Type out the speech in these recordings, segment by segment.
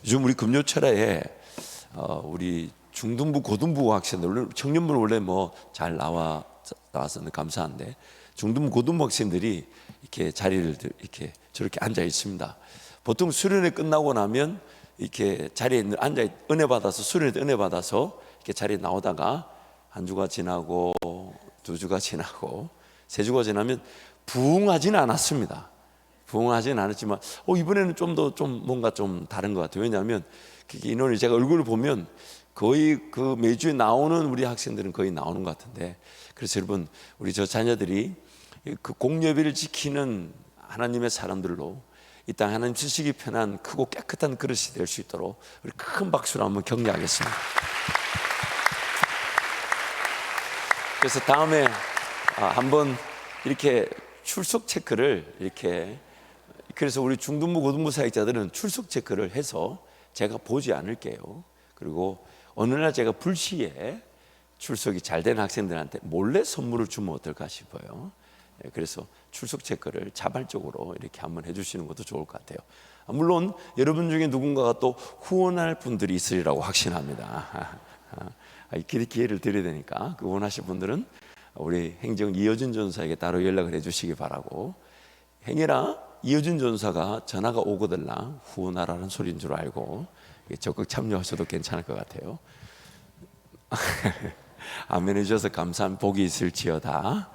요즘 우리 금요철에 우리 중등부, 고등부 학생들, 청년부는 원래 뭐 잘 나와서 감사한데 중등부, 고등부 학생들이 이렇게 자리를 이렇게 저렇게 앉아 있습니다. 보통 수련회 끝나고 나면 이렇게 자리에 앉아 은혜 받아서 수련회 은혜 받아서 이렇게 자리에 나오다가 한 주가 지나고 두 주가 지나고 세 주가 지나면 부응하지는 않았습니다. 부응하지는 않았지만 이번에는 좀 더 뭔가 좀 다른 것 같아요. 왜냐하면 인원이 제가 얼굴을 보면 거의 그 매주에 나오는 우리 학생들은 거의 나오는 것 같은데, 그래서 여러분 우리 저 자녀들이 그 공예배를 지키는 하나님의 사람들로 이 땅 하나님 쓰시기 편한 크고 깨끗한 그릇이 될 수 있도록 우리 큰 박수로 한번 격려하겠습니다. 그래서 다음에 한번 이렇게 출석 체크를 이렇게, 그래서 우리 중등부 고등부 사역자들은 출석 체크를 해서 제가 보지 않을게요. 그리고 어느 날 제가 불시에 출석이 잘 된 학생들한테 몰래 선물을 주면 어떨까 싶어요. 그래서 출석 체크를 자발적으로 이렇게 한번 해주시는 것도 좋을 것 같아요. 물론 여러분 중에 누군가가 또 후원할 분들이 있으리라고 확신합니다. 기회를 드려야 되니까 그 원하실 분들은 우리 행정 이효준 전사에게 따로 연락을 해주시기 바라고. 행여나 이효준 전사가 전화가 오거들랑 후원하라는 소리인 줄 알고 적극 참여하셔도 괜찮을 것 같아요. 아멘 해주셔서 감사한 복이 있을지어다.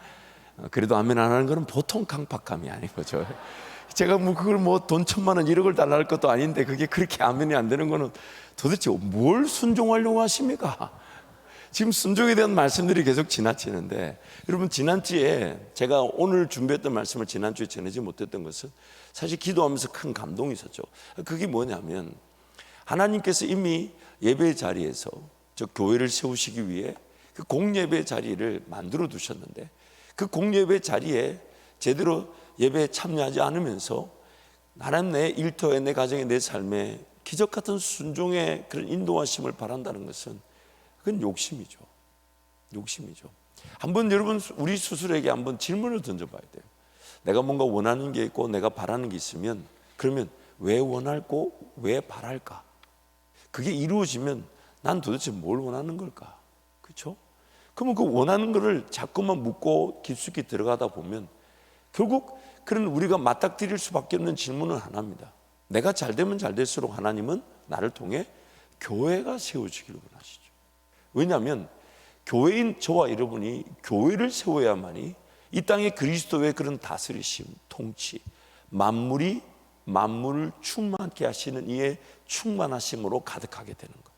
그래도 아멘 안 하는 것은 보통 강박감이 아닌 거죠. 제가 그걸 돈 1,000만 원 1억을 달라 할 것도 아닌데 그게 그렇게 아멘이 안 되는 거는 도대체 뭘 순종하려고 하십니까? 지금 순종에 대한 말씀들이 계속 지나치는데, 여러분 지난주에 제가 오늘 준비했던 말씀을 지난주에 전하지 못했던 것은 사실 기도하면서 큰 감동이 있었죠. 그게 뭐냐면 하나님께서 이미 예배 자리에서 저 교회를 세우시기 위해 그 공예배 자리를 만들어 두셨는데, 그 공예배 자리에 제대로 예배에 참여하지 않으면서 하나님 내 일터에, 내 가정에, 내 삶에 기적 같은 순종의 그런 인도하심을 바란다는 것은 그건 욕심이죠. 욕심이죠. 한번 여러분 우리 스스로에게 한번 질문을 던져봐야 돼요. 내가 뭔가 원하는 게 있고 내가 바라는 게 있으면 그러면 왜 원할고 왜 바랄까? 그게 이루어지면 난 도대체 뭘 원하는 걸까? 그렇죠? 그러면 그 원하는 거를 자꾸만 묻고 깊숙이 들어가다 보면 결국 그런 우리가 맞닥뜨릴 수밖에 없는 질문은 하나입니다. 내가 잘 되면 잘 될수록 하나님은 나를 통해 교회가 세워지기를 원하시죠. 왜냐하면 교회인 저와 여러분이 교회를 세워야만이 이 땅에 그리스도의 그런 다스리심, 통치, 만물을 충만케 하시는 이의 충만하심으로 가득하게 되는 것.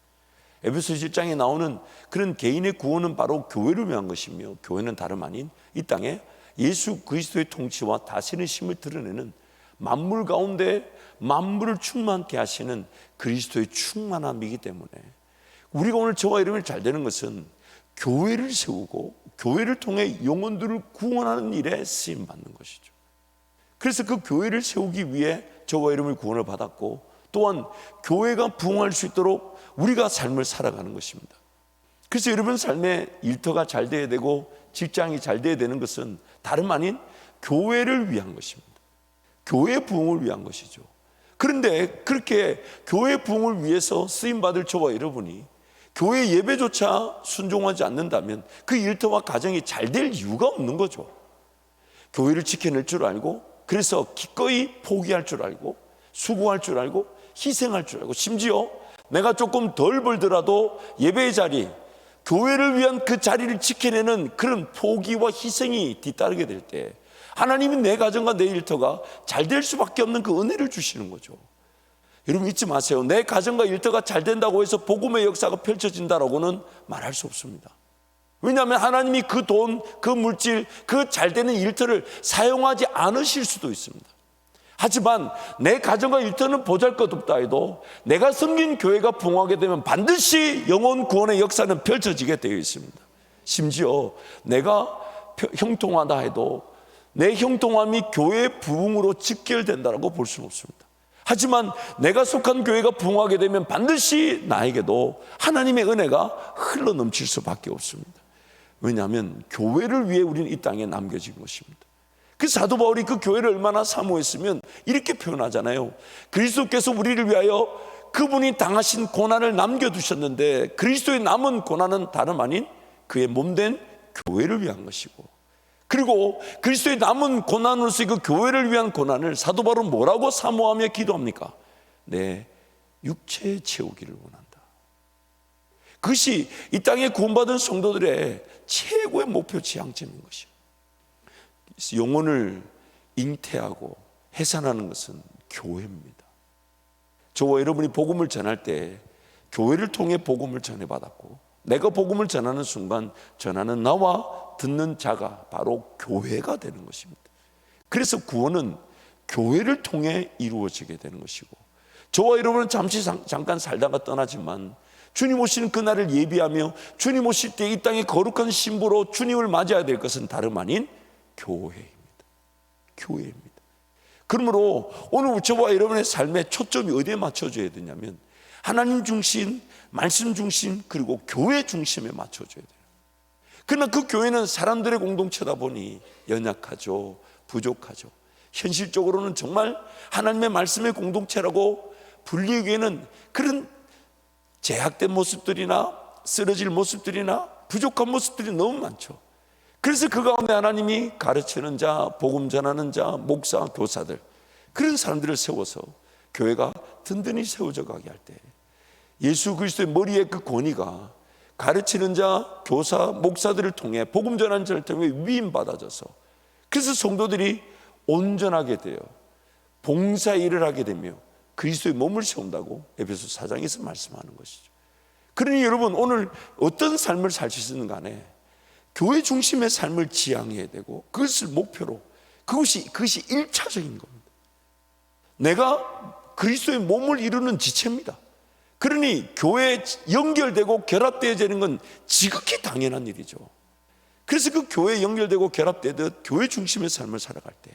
에베소 1장에 나오는 그런 개인의 구원은 바로 교회를 위한 것이며, 교회는 다름 아닌 이 땅에 예수 그리스도의 통치와 다스리심을 드러내는 만물 가운데 만물을 충만케 하시는 그리스도의 충만함이기 때문에 우리가 오늘 저와 여러분이 잘 되는 것은 교회를 세우고 교회를 통해 영혼들을 구원하는 일에 쓰임 받는 것이죠. 그래서 그 교회를 세우기 위해 저와 여러분이 구원을 받았고, 또한 교회가 부흥할 수 있도록 우리가 삶을 살아가는 것입니다. 그래서 여러분 삶의 일터가 잘 돼야 되고 직장이 잘 돼야 되는 것은 다름 아닌 교회를 위한 것입니다. 교회 부흥을 위한 것이죠. 그런데 그렇게 교회 부흥을 위해서 쓰임받을 저와 여러분이 교회 예배조차 순종하지 않는다면 그 일터와 가정이 잘 될 이유가 없는 거죠. 교회를 지켜낼 줄 알고, 그래서 기꺼이 포기할 줄 알고, 수고할 줄 알고, 희생할 줄 알고, 심지어 내가 조금 덜 벌더라도 예배의 자리, 교회를 위한 그 자리를 지켜내는 그런 포기와 희생이 뒤따르게 될 때 하나님이 내 가정과 내 일터가 잘 될 수밖에 없는 그 은혜를 주시는 거죠. 여러분 잊지 마세요. 내 가정과 일터가 잘 된다고 해서 복음의 역사가 펼쳐진다라고는 말할 수 없습니다. 왜냐하면 하나님이 그 돈, 그 물질, 그 잘 되는 일터를 사용하지 않으실 수도 있습니다. 하지만 내 가정과 일터는 보잘것없다 해도 내가 섬긴 교회가 부흥하게 되면 반드시 영혼 구원의 역사는 펼쳐지게 되어 있습니다. 심지어 내가 형통하다 해도 내 형통함이 교회의 부흥으로 직결된다고 볼 수는 없습니다. 하지만 내가 속한 교회가 부흥하게 되면 반드시 나에게도 하나님의 은혜가 흘러넘칠 수밖에 없습니다. 왜냐하면 교회를 위해 우리는 이 땅에 남겨진 것입니다. 그 사도 바울이 그 교회를 얼마나 사모했으면 이렇게 표현하잖아요. 그리스도께서 우리를 위하여 그분이 당하신 고난을 남겨두셨는데 그리스도의 남은 고난은 다름 아닌 그의 몸된 교회를 위한 것이고, 그리고 그리스도의 남은 고난으로서 그 교회를 위한 고난을 사도 바울은 뭐라고 사모하며 기도합니까? 내 육체에 채우기를 원한다. 그것이 이 땅에 구원받은 성도들의 최고의 목표 지향점인 것이요, 영혼을 잉태하고 해산하는 것은 교회입니다. 저와 여러분이 복음을 전할 때 교회를 통해 복음을 전해받았고, 내가 복음을 전하는 순간 전하는 나와 듣는 자가 바로 교회가 되는 것입니다. 그래서 구원은 교회를 통해 이루어지게 되는 것이고, 저와 여러분은 잠시 잠깐 살다가 떠나지만 주님 오시는 그날을 예비하며 주님 오실 때 이 땅의 거룩한 신부로 주님을 맞이해야 될 것은 다름 아닌 교회입니다. 교회입니다. 그러므로 오늘 저와 여러분의 삶의 초점이 어디에 맞춰져야 되냐면 하나님 중심, 말씀 중심, 그리고 교회 중심에 맞춰줘야 돼요. 그러나 그 교회는 사람들의 공동체다 보니 연약하죠, 부족하죠. 현실적으로는 정말 하나님의 말씀의 공동체라고 불리기에는 그런 제약된 모습들이나 쓰러질 모습들이나 부족한 모습들이 너무 많죠. 그래서 그 가운데 하나님이 가르치는 자, 복음 전하는 자, 목사, 교사들, 그런 사람들을 세워서 교회가 든든히 세워져 가게 할 때 예수 그리스도의 머리에 그 권위가 가르치는 자, 교사, 목사들을 통해 복음 전하는 자를 통해 위임받아져서, 그래서 성도들이 온전하게 되어 봉사 일을 하게 되며 그리스도의 몸을 세운다고 에베소 4장에서 말씀하는 것이죠. 그러니 여러분, 오늘 어떤 삶을 사시든 간에 교회 중심의 삶을 지향해야 되고, 그것을 목표로, 그것이 1차적인 겁니다. 내가 그리스도의 몸을 이루는 지체입니다. 그러니 교회에 연결되고 결합되어지는 건 지극히 당연한 일이죠. 그래서 그 교회에 연결되고 결합되듯 교회 중심의 삶을 살아갈 때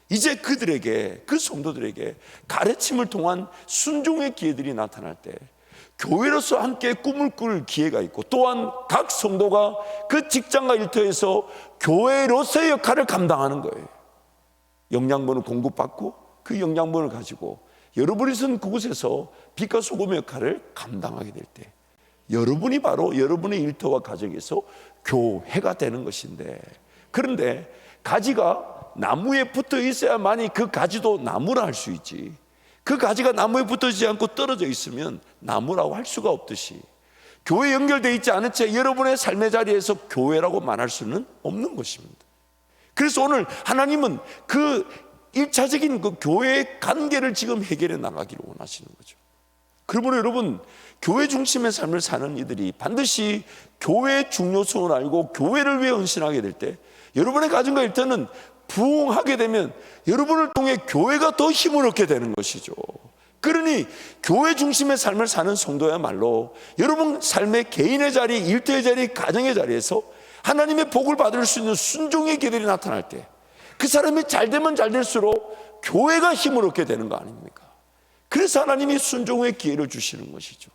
이제 그들에게, 그 성도들에게 가르침을 통한 순종의 기회들이 나타날 때 교회로서 함께 꿈을 꿀 기회가 있고, 또한 각 성도가 그 직장과 일터에서 교회로서의 역할을 감당하는 거예요. 영양분을 공급받고 그 영양분을 가지고 여러분이 선 그곳에서 빛과 소금의 역할을 감당하게 될 때 여러분이 바로 여러분의 일터와 가정에서 교회가 되는 것인데, 그런데 가지가 나무에 붙어 있어야만이 그 가지도 나무라 할 수 있지, 그 가지가 나무에 붙어지지 않고 떨어져 있으면 나무라고 할 수가 없듯이 교회에 연결되어 있지 않은 채 여러분의 삶의 자리에서 교회라고 말할 수는 없는 것입니다. 그래서 오늘 하나님은 그 1차적인 그 교회의 관계를 지금 해결해 나가기를 원하시는 거죠. 그러므로 여러분, 교회 중심의 삶을 사는 이들이 반드시 교회의 중요성을 알고 교회를 위해 헌신하게 될 때 여러분의 가정과 일터는 부흥하게 되면 여러분을 통해 교회가 더 힘을 얻게 되는 것이죠. 그러니 교회 중심의 삶을 사는 성도야말로 여러분 삶의 개인의 자리, 일터의 자리, 가정의 자리에서 하나님의 복을 받을 수 있는 순종의 길들이 나타날 때 그 사람이 잘 되면 잘 될수록 교회가 힘을 얻게 되는 거 아닙니까? 그래서 하나님이 순종의 기회를 주시는 것이죠.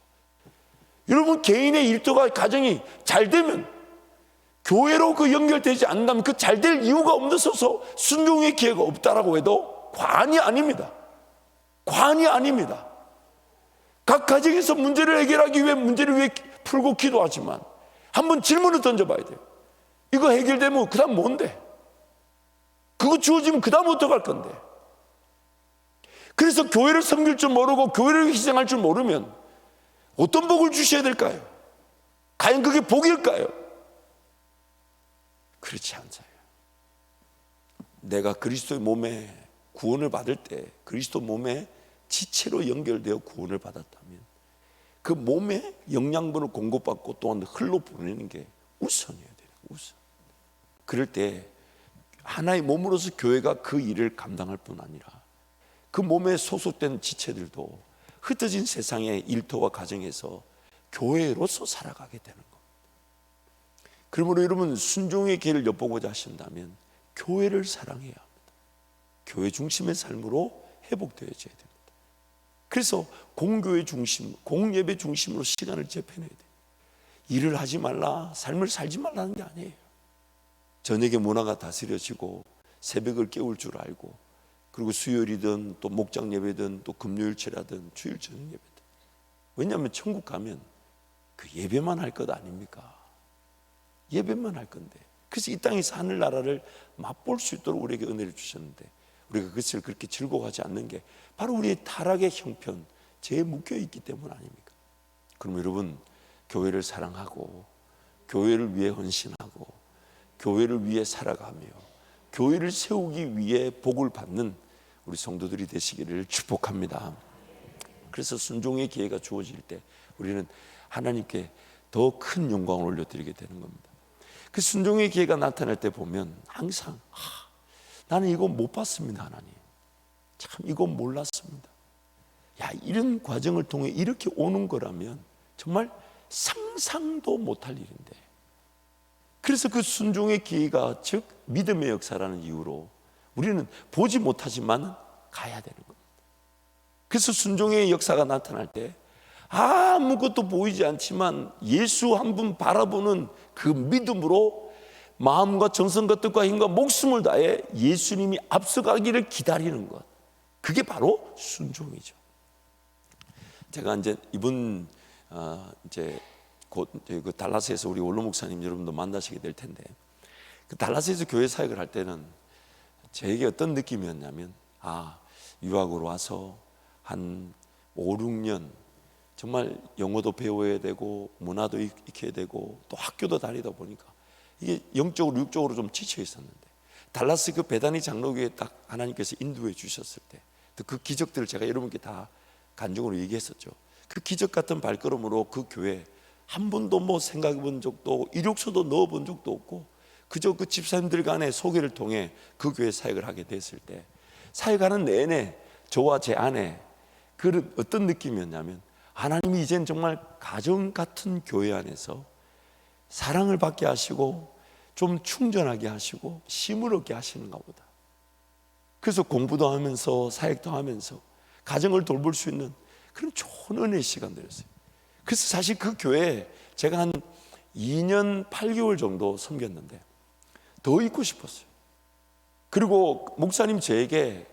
여러분 개인의 일터가 가정이 잘 되면, 교회로 그 연결되지 않는다면 그 잘 될 이유가 없어서 순종의 기회가 없다라고 해도 과언이 아닙니다. 과언이 아닙니다. 각 가정에서 문제를 해결하기 위해 문제를 위해 풀고 기도하지만 한번 질문을 던져봐야 돼요. 이거 해결되면 그 다음 뭔데? 그거 주어지면 그 다음 어떡할 건데? 그래서 교회를 섬길 줄 모르고 교회를 희생할 줄 모르면 어떤 복을 주셔야 될까요? 과연 그게 복일까요? 그렇지 않아요. 내가 그리스도의 몸에 구원을 받을 때 그리스도 몸에 지체로 연결되어 구원을 받았다면 그 몸에 영양분을 공급받고 또한 흘러 보내는 게 우선이어야 돼요. 우선. 그럴 때 하나의 몸으로서 교회가 그 일을 감당할 뿐 아니라 그 몸에 소속된 지체들도 흩어진 세상의 일터와 가정에서 교회로서 살아가게 되는 겁니다. 그러므로 여러분 순종의 길을 엿보고자 하신다면 교회를 사랑해야 합니다. 교회 중심의 삶으로 회복되어져야 됩니다. 그래서 공교회 중심, 공예배 중심으로 시간을 재편해야 돼요. 일을 하지 말라, 삶을 살지 말라는 게 아니에요. 저녁에 문화가 다스려지고 새벽을 깨울 줄 알고, 그리고 수요일이든 또 목장 예배든 또 금요일치라든 주일 저녁 예배든 왜냐하면 천국 가면 그 예배만 할 것 아닙니까? 예배만 할 건데. 그래서 이 땅에서 하늘나라를 맛볼 수 있도록 우리에게 은혜를 주셨는데, 우리가 그것을 그렇게 즐거워하지 않는 게 바로 우리의 타락의 형편, 죄에 묶여있기 때문 아닙니까? 그럼 여러분, 교회를 사랑하고 교회를 위해 헌신하고 교회를 위해 살아가며 교회를 세우기 위해 복을 받는 우리 성도들이 되시기를 축복합니다. 그래서 순종의 기회가 주어질 때 우리는 하나님께 더 큰 영광을 올려드리게 되는 겁니다. 그 순종의 기회가 나타날 때 보면 항상 나는 이거 못 봤습니다. 하나님, 참 이거 몰랐습니다. 야, 이런 과정을 통해 이렇게 오는 거라면 정말 상상도 못할 일인데, 그래서 그 순종의 기회가, 즉 믿음의 역사라는 이유로 우리는 보지 못하지만 가야 되는 겁니다. 그래서 순종의 역사가 나타날 때 아무것도 보이지 않지만 예수 한 분 바라보는 그 믿음으로 마음과 정성과 뜻과 힘과 목숨을 다해 예수님이 앞서가기를 기다리는 것, 그게 바로 순종이죠. 제가 이제 이번 이제 곧 그 달라스에서 우리 원로 목사님 여러분도 만나시게 될 텐데, 그 달라스에서 교회 사역을 할 때는 저에게 어떤 느낌이었냐면, 유학으로 와서 한 5, 6년 정말 영어도 배워야 되고 문화도 익혀야 되고 또 학교도 다니다 보니까 이게 영적으로 육적으로 좀 지쳐 있었는데, 달라스 그 베다니 장로교에 딱 하나님께서 인도해 주셨을 때 그 기적들을 제가 여러분께 다 간증으로 얘기했었죠. 그 기적 같은 발걸음으로 그 교회 한 번도 뭐 생각해 본 적도, 이력서도 넣어 본 적도 없고 그저 그 집사님들 간의 소개를 통해 그 교회 사역을 하게 됐을 때, 사역하는 내내 저와 제 아내 그 어떤 느낌이었냐면, 하나님이 이젠 정말 가정 같은 교회 안에서 사랑을 받게 하시고 좀 충전하게 하시고 힘을 얻게 하시는가 보다. 그래서 공부도 하면서 사역도 하면서 가정을 돌볼 수 있는 그런 좋은 은혜의 시간들이었어요. 그래서 사실 그 교회에 제가 한 2년 8개월 정도 섬겼는데 더 있고 싶었어요. 그리고 목사님 저에게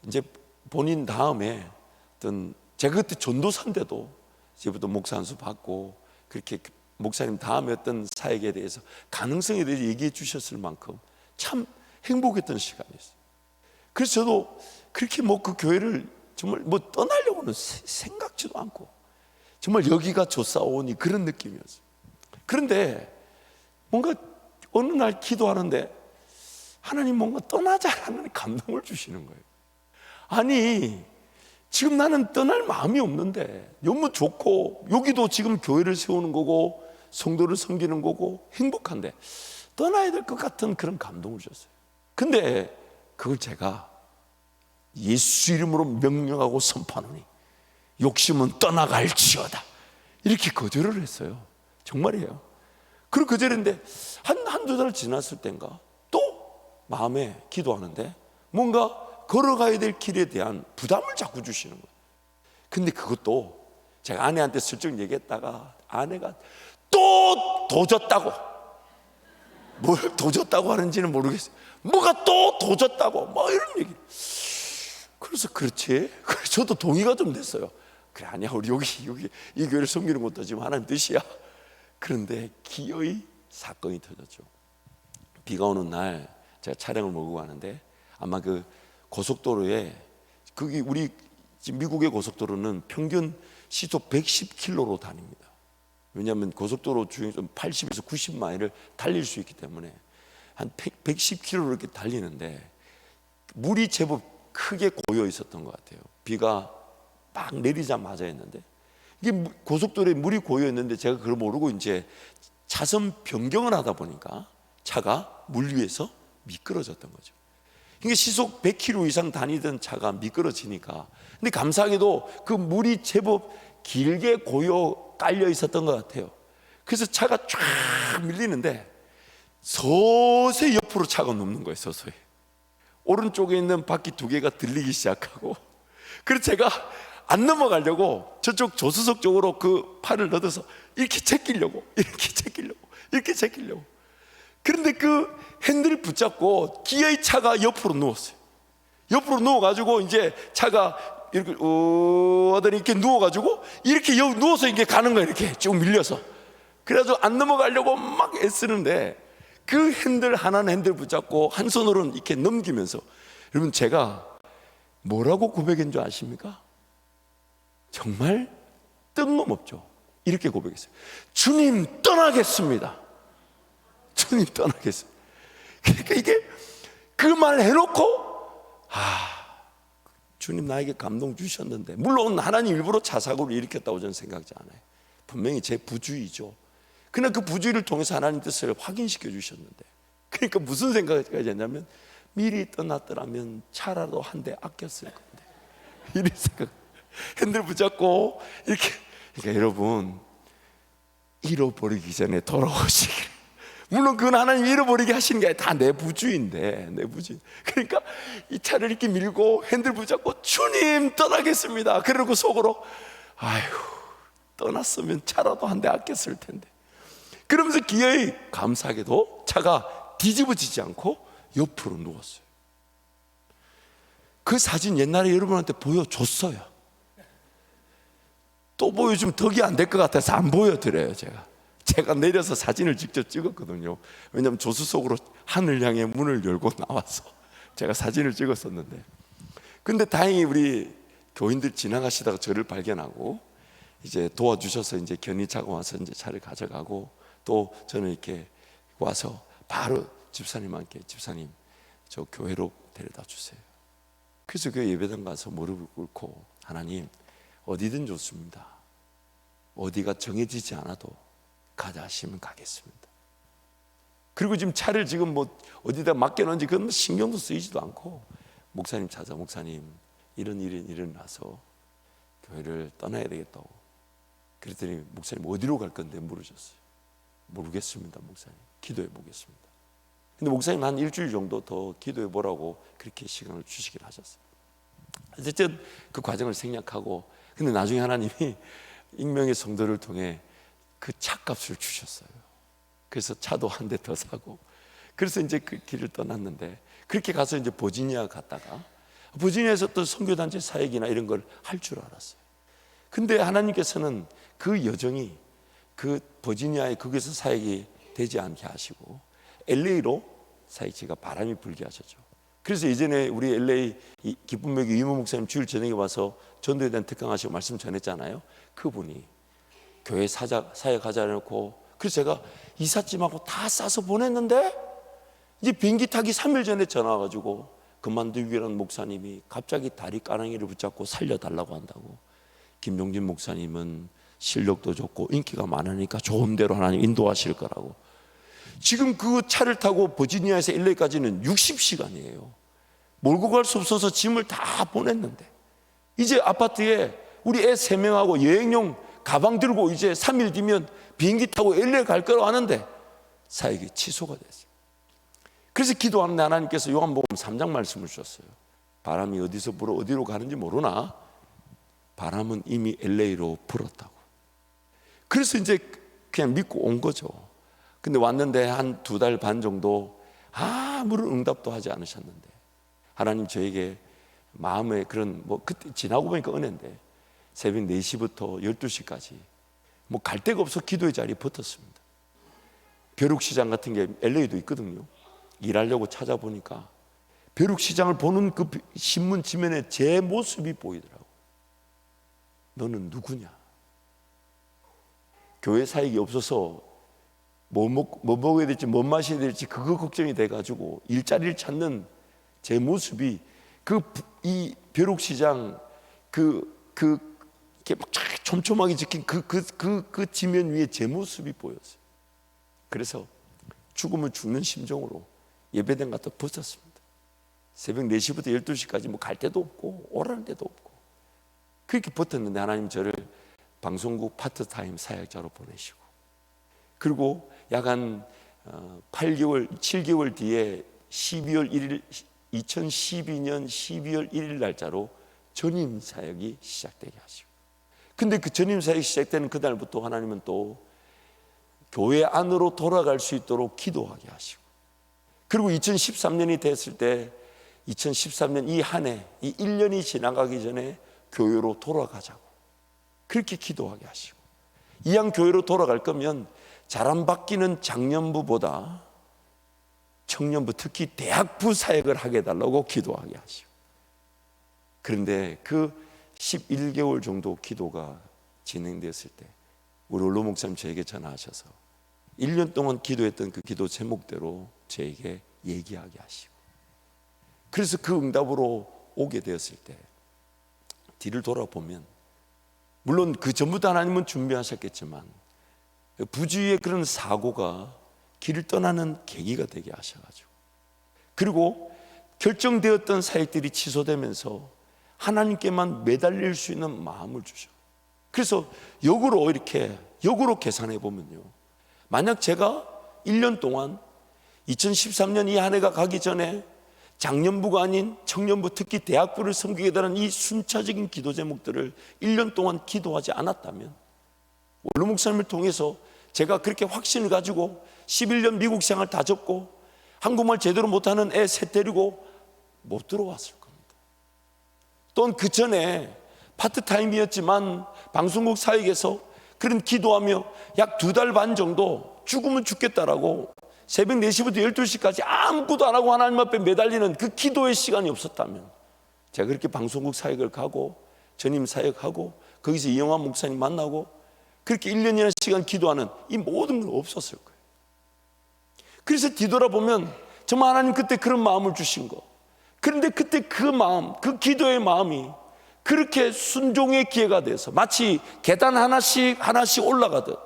이제 본인 다음에 어떤, 제가 그때 전도사인데도 이제부터 목사 안수 받고 그렇게 목사님 다음에 어떤 사역에 대해서 가능성에 대해서 얘기해 주셨을 만큼 참 행복했던 시간이었어요. 그래서 저도 그렇게 뭐 그 교회를 정말 뭐 떠나려고는 생각지도 않고 정말 여기가 좋사오니 그런 느낌이었어요. 그런데 뭔가 어느 날 기도하는데 하나님 뭔가 떠나자라는 감동을 주시는 거예요. 아니, 지금 나는 떠날 마음이 없는데 너무 좋고 여기도 지금 교회를 세우는 거고 성도를 섬기는 거고 행복한데 떠나야 될 것 같은 그런 감동을 주셨어요. 근데 그걸 제가 예수 이름으로 명령하고 선포하노니 욕심은 떠나갈지어다, 이렇게 거절을 했어요. 정말이에요. 그리고 거절했는데 한두 달 지났을 땐가 또 마음에 기도하는데 뭔가 걸어가야 될 길에 대한 부담을 자꾸 주시는 거예요. 근데 그것도 제가 아내한테 슬쩍 얘기했다가 아내가 또 도졌다고, 뭘 도졌다고 하는지는 모르겠어요. 뭐가 또 도졌다고 뭐 이런 얘기. 그래서 그렇지, 그래서 저도 동의가 좀 됐어요. 그래, 아니야, 우리 여기 이 교회를 섬기는 것도 지금 하나님 뜻이야. 그런데 기어이 사건이 터졌죠. 비가 오는 날 제가 차량을 몰고 가는데 아마 그 고속도로에, 거기 우리 지금 미국의 고속도로는 평균 시속 110km로 다닙니다. 왜냐하면 고속도로 주행에서 80에서 90마일을 달릴 수 있기 때문에 한 110km로 이렇게 달리는데 물이 제법 크게 고여 있었던 것 같아요. 비가 막 내리자마자 했는데 이게 고속도로에 물이 고여 있는데 제가 그걸 모르고 이제 차선 변경을 하다 보니까 차가 물 위에서 미끄러졌던 거죠. 이게 시속 100km 이상 다니던 차가 미끄러지니까, 근데 감사하게도 그 물이 제법 길게 고여 깔려 있었던 것 같아요. 그래서 차가 쫙 밀리는데 서서히 옆으로 차가 눕는 거예요. 서서히 오른쪽에 있는 바퀴 2개가 들리기 시작하고, 그래서 제가 안 넘어가려고 저쪽 조수석 쪽으로 그 팔을 넣어서 이렇게 제끼려고. 그런데 그 핸들을 붙잡고 기어이 차가 옆으로 누웠어요. 옆으로 누워가지고 이제 차가 이렇게 하더니 이렇게 누워가지고 이렇게 여기 누워서 이렇게 가는 거예요. 이렇게 쭉 밀려서. 그래가지고 안 넘어가려고 막 애쓰는데 그 핸들 하나는 핸들 붙잡고 한 손으로는 이렇게 넘기면서, 여러분 제가 뭐라고 고백한 줄 아십니까? 정말 뜬금없죠. 이렇게 고백했어요. 주님 떠나겠습니다. 주님 떠나겠습니다. 그러니까 이게 그 말 해놓고 주님 나에게 감동 주셨는데, 물론 하나님 일부러 자사고를 일으켰다고 저는 생각하지 않아요. 분명히 제 부주의죠. 그러나 그 부주의를 통해서 하나님 뜻을 확인시켜 주셨는데, 그러니까 무슨 생각까지 했냐면 미리 떠났더라면 차라도 한 대 아꼈을 건데, 이런 생각. 핸들 붙잡고 이렇게. 그러니까 여러분, 잃어버리기 전에 돌아오시길. 물론 그건 하나님 잃어버리게 하시는 게 다 내 부주의인데, 내 부주의. 그러니까 이 차를 이렇게 밀고 핸들 붙잡고 주님 떠나겠습니다. 그러고 속으로 아휴, 떠났으면 차라도 한 대 아꼈을 텐데. 그러면서 기어이 감사하게도 차가 뒤집어지지 않고 옆으로 누웠어요. 그 사진 옛날에 여러분한테 보여줬어요. 또 보여주면 덕이 안 될 것 같아서 안 보여드려요. 제가 내려서 사진을 직접 찍었거든요. 왜냐하면 조수 속으로 하늘 향해 문을 열고 나와서 제가 사진을 찍었었는데, 근데 다행히 우리 교인들 지나가시다가 저를 발견하고 이제 도와주셔서 이제 견인차가 와서 이제 차를 가져가고, 또 저는 이렇게 와서 바로 집사님한테 집사님 저 교회로 데려다 주세요. 그래서 그 예배당 가서 무릎을 꿇고 하나님 어디든 좋습니다. 어디가 정해지지 않아도 가자 하시면 가겠습니다. 그리고 지금 차를 지금 뭐 어디다 맡겨놓은지 그건 신경도 쓰이지도 않고 목사님 찾아 목사님 이런 일이 일어나서 교회를 떠나야 되겠다고. 그랬더니 목사님 어디로 갈 건데 물으셨어요. 모르겠습니다 목사님. 기도해 보겠습니다. 근데 목사님 한 일주일 정도 더 기도해 보라고 그렇게 시간을 주시긴 하셨어요. 어쨌든 그 과정을 생략하고, 근데 나중에 하나님이 익명의 성도를 통해 그 차값을 주셨어요. 그래서 차도 한 대 더 사고, 그래서 이제 그 길을 떠났는데, 그렇게 가서 이제 버지니아 갔다가 버지니아에서 또 선교단체 사역이나 이런 걸 할 줄 알았어요. 근데 하나님께서는 그 여정이 그 버지니아에 거기서 사역이 되지 않게 하시고 LA로 사역지가 바람이 불게 하셨죠. 그래서 예전에 우리 LA 기쁨매기 유모 목사님 주일 저녁에 와서 전도에 대한 특강하시고 말씀 전했잖아요. 그분이 교회 사역하자 해놓고, 그래서 제가 이삿짐하고 다 싸서 보냈는데 이제 비행기 타기 3일 전에 전화 와가지고 그만두기라는 목사님이 갑자기 다리 까랑이를 붙잡고 살려달라고 한다고. 김종진 목사님은 실력도 좋고 인기가 많으니까 좋은 대로 하나님 인도하실 거라고. 지금 그 차를 타고 버지니아에서 LA까지는 60시간이에요. 몰고 갈 수 없어서 짐을 다 보냈는데 이제 아파트에 우리 애 3명하고 여행용 가방 들고 이제 3일 뒤면 비행기 타고 LA 갈 거라고 하는데 사역이 취소가 됐어요. 그래서 기도하는데 하나님께서 요한복음 3장 말씀을 주셨어요. 바람이 어디서 불어 어디로 가는지 모르나 바람은 이미 LA로 불었다고. 그래서 이제 그냥 믿고 온 거죠. 근데 왔는데 한 2달 반 정도 아무런 응답도 하지 않으셨는데 하나님 저에게 마음에 그런 뭐 그때 지나고 보니까 은혜인데 새벽 4시부터 12시까지 뭐 갈 데가 없어 기도의 자리에 붙었습니다. 벼룩시장 같은 게 LA도 있거든요. 일하려고 찾아보니까 벼룩시장을 보는 그 신문 지면에 제 모습이 보이더라고. 너는 누구냐? 교회 사역이 없어서 뭐 먹어야 될지 뭐 마셔야 될지 그거 걱정이 돼가지고 일자리를 찾는 제 모습이 이 벼룩시장 이렇게 막 촘촘하게 적힌 그 지면 위에 제 모습이 보였어요. 그래서 죽으면 죽는 심정으로 예배당 갔다 붙었습니다. 새벽 4시부터 12시까지 뭐 갈 데도 없고 오라는 데도 없고 그렇게 붙었는데 하나님 저를 방송국 파트타임 사역자로 보내시고, 그리고 약 한 7개월 뒤에 2012년 12월 1일 날짜로 전임 사역이 시작되게 하시고, 근데 그 전임 사역이 시작되는 그날부터 하나님은 또 교회 안으로 돌아갈 수 있도록 기도하게 하시고, 그리고 2013년이 됐을 때 2013년 이 한 해, 이 1년이 지나가기 전에 교회로 돌아가자고 그렇게 기도하게 하시고, 이왕 교회로 돌아갈 거면 잘 안 바뀌는 장년부보다 청년부, 특히 대학부 사역을 하게 해달라고 기도하게 하시고, 그런데 그 11개월 정도 기도가 진행됐을 때 우리 원로 목사님 저에게 전화하셔서 1년 동안 기도했던 그 기도 제목대로 저에게 얘기하게 하시고, 그래서 그 응답으로 오게 되었을 때 뒤를 돌아보면, 물론 그 전부터 하나님은 준비하셨겠지만 부주의의 그런 사고가 길을 떠나는 계기가 되게 하셔가지고, 그리고 결정되었던 사역들이 취소되면서 하나님께만 매달릴 수 있는 마음을 주셔. 그래서 역으로 계산해 보면요, 만약 제가 1년 동안 2013년 이 한 해가 가기 전에 장년부가 아닌 청년부, 특히 대학부를 섬기게 되는 이 순차적인 기도 제목들을 1년 동안 기도하지 않았다면, 원로 목사님을 통해서 제가 그렇게 확신을 가지고 11년 미국 생활 다 접고 한국말 제대로 못하는 애 셋 데리고 못 들어왔을 겁니다. 또는 그 전에 파트타임이었지만 방송국 사역에서 그런 기도하며 약 2달 반 정도 죽으면 죽겠다라고 새벽 4시부터 12시까지 아무것도 안 하고 하나님 앞에 매달리는 그 기도의 시간이 없었다면, 제가 그렇게 방송국 사역을 가고 전임 사역하고 거기서 이영환 목사님 만나고 그렇게 1년이라는 시간 기도하는 이 모든 건 없었을 거예요. 그래서 뒤돌아보면 정말 하나님 그때 그런 마음을 주신 거, 그런데 그때 그 마음, 그 기도의 마음이 그렇게 순종의 기회가 돼서 마치 계단 하나씩 올라가듯,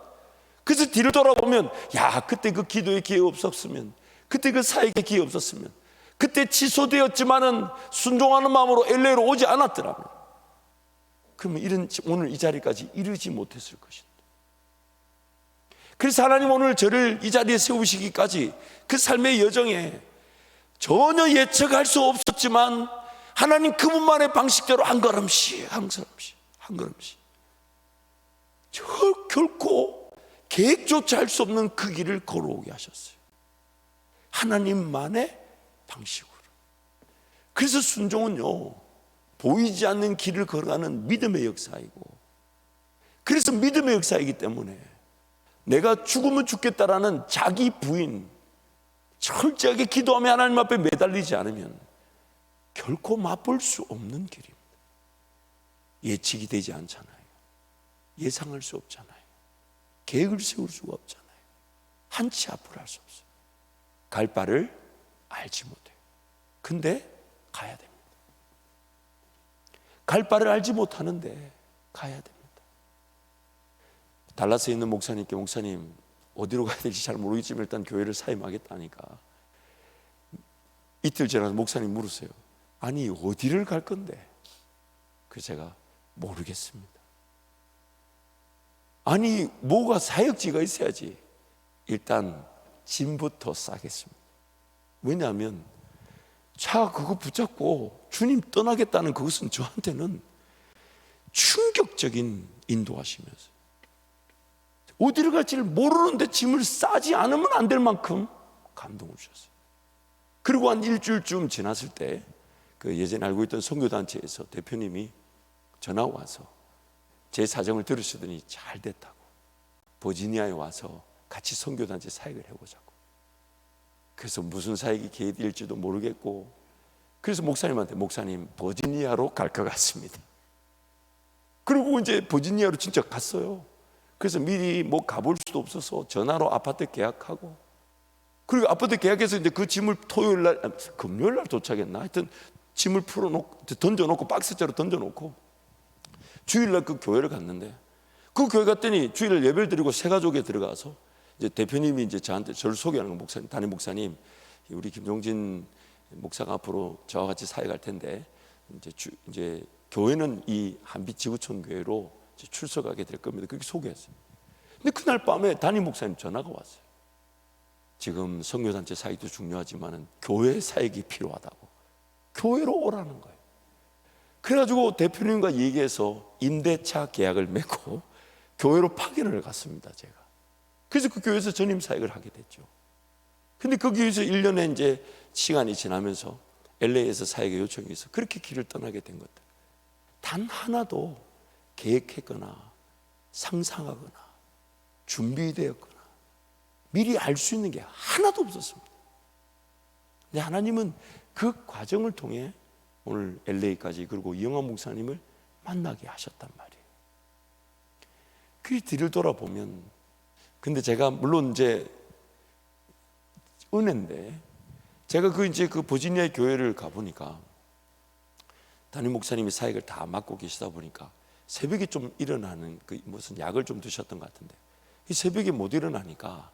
그래서 뒤를 돌아보면, 야, 그때 그 기도의 기회 없었으면, 그때 그 사역의 기회 없었으면, 그때 취소되었지만은 순종하는 마음으로 LA로 오지 않았더라면, 그러면 오늘 이 자리까지 이르지 못했을 것입니다. 그래서 하나님 오늘 저를 이 자리에 세우시기까지 그 삶의 여정에 전혀 예측할 수 없었지만 하나님 그분만의 방식대로 한 걸음씩 결코 계획조차 할 수 없는 그 길을 걸어오게 하셨어요. 하나님만의 방식으로. 그래서 순종은요, 보이지 않는 길을 걸어가는 믿음의 역사이고, 그래서 믿음의 역사이기 때문에 내가 죽으면 죽겠다라는 자기 부인, 철저하게 기도하며 하나님 앞에 매달리지 않으면 결코 맛볼 수 없는 길입니다. 예측이 되지 않잖아요. 예상할 수 없잖아요. 계획을 세울 수가 없잖아요. 한치 앞으로 할 수 없어요. 갈 바를 알지 못해요. 근데 가야 됩니다. 갈 바를 알지 못하는데 가야 됩니다. 달라스에 있는 목사님께, 목사님 어디로 가야 될지 잘 모르겠지만 일단 교회를 사임하겠다니까, 이틀 지나서 목사님 물으세요. 아니 어디를 갈 건데? 그래서 제가 모르겠습니다. 아니 뭐가 사역지가 있어야지. 일단 짐부터 싸겠습니다. 왜냐하면 차 그거 붙잡고 주님 떠나겠다는 그것은 저한테는 충격적인 인도하시면서, 어디를 갈지를 모르는데 짐을 싸지 않으면 안 될 만큼 감동을 주셨어요. 그리고 한 일주일쯤 지났을 때 그 예전에 알고 있던 선교단체에서 대표님이 전화 와서 제 사정을 들으시더니 잘 됐다고, 버지니아에 와서 같이 선교단체 사역을 해보자고. 그래서 무슨 사역이 계획될지도 모르겠고, 그래서 목사님한테, 목사님 버지니아로 갈 것 같습니다. 그리고 이제 버지니아로 진짜 갔어요. 그래서 미리 뭐 가볼 수도 없어서 전화로 아파트 계약하고, 그리고 아파트 계약해서 이제 그 짐을 토요일 날, 금요일 날 도착했나, 하여튼 짐을 풀어놓고 던져놓고 박스째로 던져놓고 주일날 그 교회를 갔는데, 그 교회 갔더니 주일날 예배를 드리고 새 가족에 들어가서 이제 대표님이 이제 저한테 저를 소개하는 거, 목사님, 담임 목사님, 우리 김종진 목사가 앞으로 저와 같이 사역할 텐데 이제 교회는 이 한빛지구촌 교회로 출석하게 될 겁니다. 그렇게 소개했어요. 근데 그날 밤에 담임 목사님 전화가 왔어요. 지금 선교단체 사역도 중요하지만 교회 사역이 필요하다고, 교회로 오라는 거예요. 그래가지고 대표님과 얘기해서 임대차 계약을 맺고 교회로 파견을 갔습니다, 제가. 그래서 그 교회에서 전임 사역을 하게 됐죠. 근데 그 교회에서 1년의 이제 시간이 지나면서 LA에서 사역의 요청이 있어 그렇게 길을 떠나게 된 것들. 단 하나도 계획했거나 상상하거나 준비되었거나 미리 알 수 있는 게 하나도 없었습니다. 근데 하나님은 그 과정을 통해 오늘 LA까지 그리고 이영환 목사님을 만나게 하셨단 말이에요. 그 뒤를 돌아보면, 근데 제가 물론 이제 은혜인데, 제가 그 버지니아 교회를 가보니까 담임 목사님이 사역을 다 맡고 계시다 보니까 새벽에 좀 일어나는 무슨 약을 좀 드셨던 것 같은데, 이 새벽에 못 일어나니까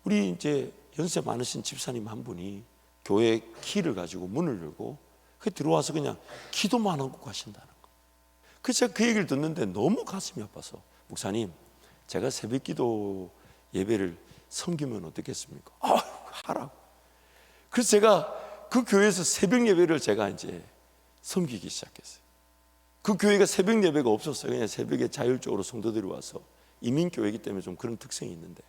우리 이제 연세 많으신 집사님 한 분이 교회 키를 가지고 문을 열고 들어와서 그냥 기도만 하고 가신다는 거. 그래서 제가 그 얘기를 듣는데 너무 가슴이 아파서, 목사님, 제가 새벽 기도 예배를 섬기면 어떻겠습니까? 하라고. 그래서 제가 그 교회에서 새벽 예배를 제가 이제 섬기기 시작했어요. 그 교회가 새벽 예배가 없었어요. 그냥 새벽에 자율적으로 성도들이 와서, 이민교회이기 때문에 좀 그런 특성이 있는데,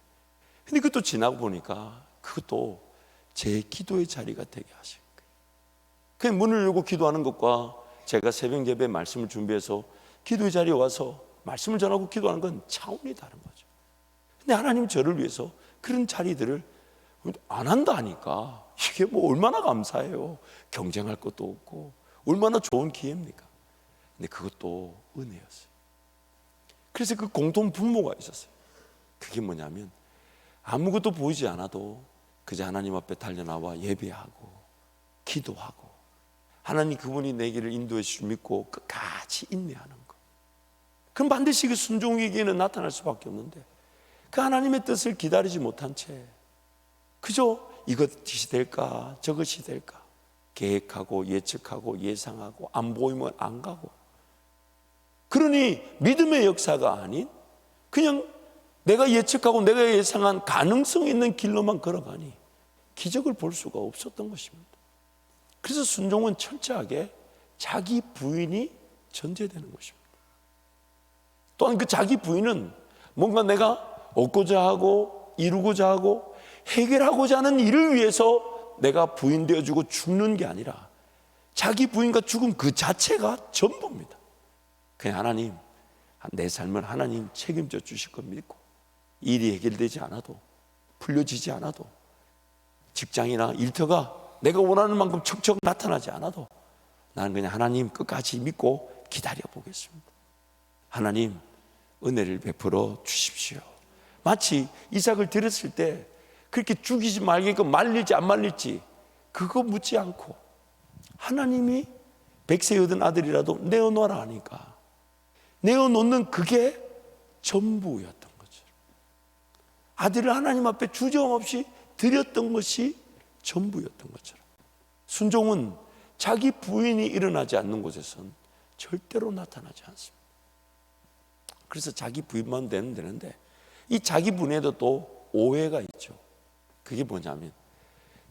근데 그것도 지나고 보니까 그것도 제 기도의 자리가 되게 하신 거예요. 그냥 문을 열고 기도하는 것과 제가 새벽 예배 말씀을 준비해서 기도의 자리에 와서 말씀을 전하고 기도하는 건 차원이 다른 거죠. 근데 하나님 저를 위해서 그런 자리들을 안 한다 하니까 이게 뭐 얼마나 감사해요. 경쟁할 것도 없고 얼마나 좋은 기회입니까? 근데 그것도 은혜였어요. 그래서 그 공통 분모가 있었어요. 그게 뭐냐면 아무것도 보이지 않아도 그저 하나님 앞에 달려나와 예배하고 기도하고 하나님 그분이 내 길을 인도해 주실 믿고 끝까지 인내하는 것. 그럼 반드시 그 순종에게는 나타날 수밖에 없는데, 그 하나님의 뜻을 기다리지 못한 채 그저 이것이 될까 저것이 될까 계획하고 예측하고 예상하고 안 보이면 안 가고, 그러니 믿음의 역사가 아닌 그냥 내가 예측하고 내가 예상한 가능성 있는 길로만 걸어가니 기적을 볼 수가 없었던 것입니다. 그래서 순종은 철저하게 자기 부인이 전제되는 것입니다. 또한 그 자기 부인은 뭔가 내가 얻고자 하고 이루고자 하고 해결하고자 하는 일을 위해서 내가 부인되어주고 죽는 게 아니라 자기 부인과 죽음 그 자체가 전부입니다. 그냥 하나님, 내 삶을 하나님 책임져 주실 것 믿고, 일이 해결되지 않아도 풀려지지 않아도 직장이나 일터가 내가 원하는 만큼 척척 나타나지 않아도 나는 그냥 하나님 끝까지 믿고 기다려 보겠습니다. 하나님 은혜를 베풀어 주십시오. 마치 이삭을 드렸을 때 그렇게 죽이지 말게끔 말릴지 안 말릴지 그거 묻지 않고 하나님이 100세 얻은 아들이라도 내어놓아라 하니까 내어놓는 그게 전부였던 거죠. 아들을 하나님 앞에 주저함없이 드렸던 것이 전부였던 것처럼 순종은 자기 부인이 일어나지 않는 곳에선 절대로 나타나지 않습니다. 그래서 자기 부인만 되는데 이 자기 부인에도 또 오해가 있죠. 그게 뭐냐면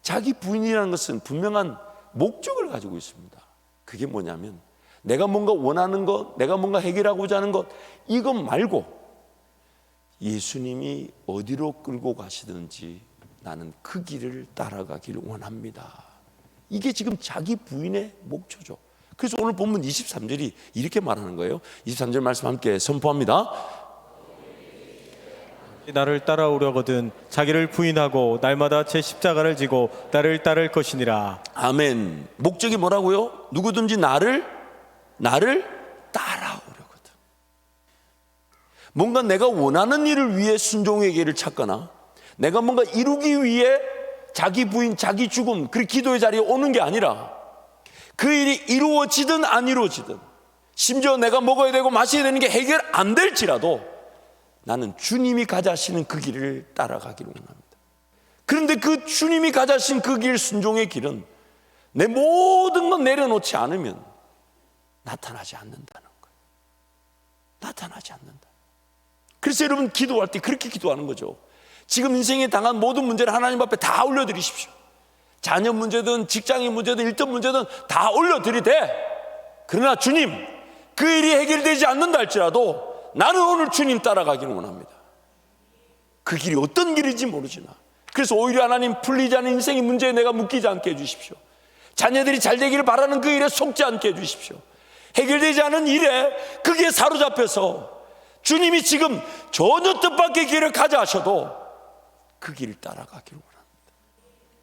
자기 부인이라는 것은 분명한 목적을 가지고 있습니다. 그게 뭐냐면 내가 뭔가 원하는 것, 내가 뭔가 해결하고자 하는 것, 이것 말고 예수님이 어디로 끌고 가시든지 나는 그 길을 따라가기를 원합니다. 이게 지금 자기 부인의 목표죠. 그래서 오늘 본문 23절이 이렇게 말하는 거예요. 23절 말씀 함께 선포합니다. 나를 따라오려거든 자기를 부인하고 날마다 제 십자가를 지고 나를 따를 것이니라. 아멘. 목적이 뭐라고요? 누구든지 나를 따라오려거든. 뭔가 내가 원하는 일을 위해 순종의 길을 찾거나 내가 뭔가 이루기 위해 자기 부인, 자기 죽음, 그 기도의 자리에 오는 게 아니라 그 일이 이루어지든 안 이루어지든 심지어 내가 먹어야 되고 마셔야 되는 게 해결 안 될지라도 나는 주님이 가자시는 그 길을 따라가기를 원합니다. 그런데 그 주님이 가자신 그 길, 순종의 길은 내 모든 건 내려놓지 않으면 나타나지 않는다는 거예요. 나타나지 않는다. 그래서 여러분 기도할 때 그렇게 기도하는 거죠. 지금 인생에 당한 모든 문제를 하나님 앞에 다 올려드리십시오. 자녀 문제든 직장의 문제든 일터 문제든 다 올려드리되, 그러나 주님 그 일이 해결되지 않는다 할지라도 나는 오늘 주님 따라가기를 원합니다. 그 길이 어떤 길인지 모르지나 그래서 오히려 하나님 풀리지 않은 인생의 문제에 내가 묶이지 않게 해주십시오. 자녀들이 잘 되기를 바라는 그 일에 속지 않게 해주십시오. 해결되지 않은 일에 그게 사로잡혀서 주님이 지금 전혀 뜻밖의 길을 가자 하셔도 그 길을 따라가기를 원합니다.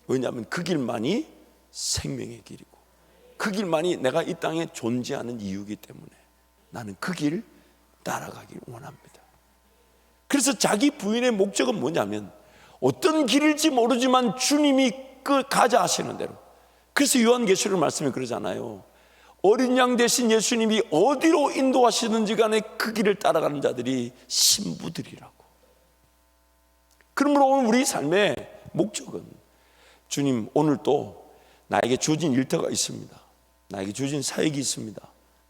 왜냐하면 그 길만이 생명의 길이고 그 길만이 내가 이 땅에 존재하는 이유이기 때문에 나는 그 길을 따라가기를 원합니다. 그래서 자기 부인의 목적은 뭐냐면 어떤 길일지 모르지만 주님이 그 가자 하시는 대로. 그래서 요한계시록 말씀이 그러잖아요. 어린 양 대신 예수님이 어디로 인도하시는지 간에 그 길을 따라가는 자들이 신부들이라고. 그러므로 오늘 우리 삶의 목적은 주님 오늘 또 나에게 주어진 일터가 있습니다. 나에게 주어진 사역이 있습니다.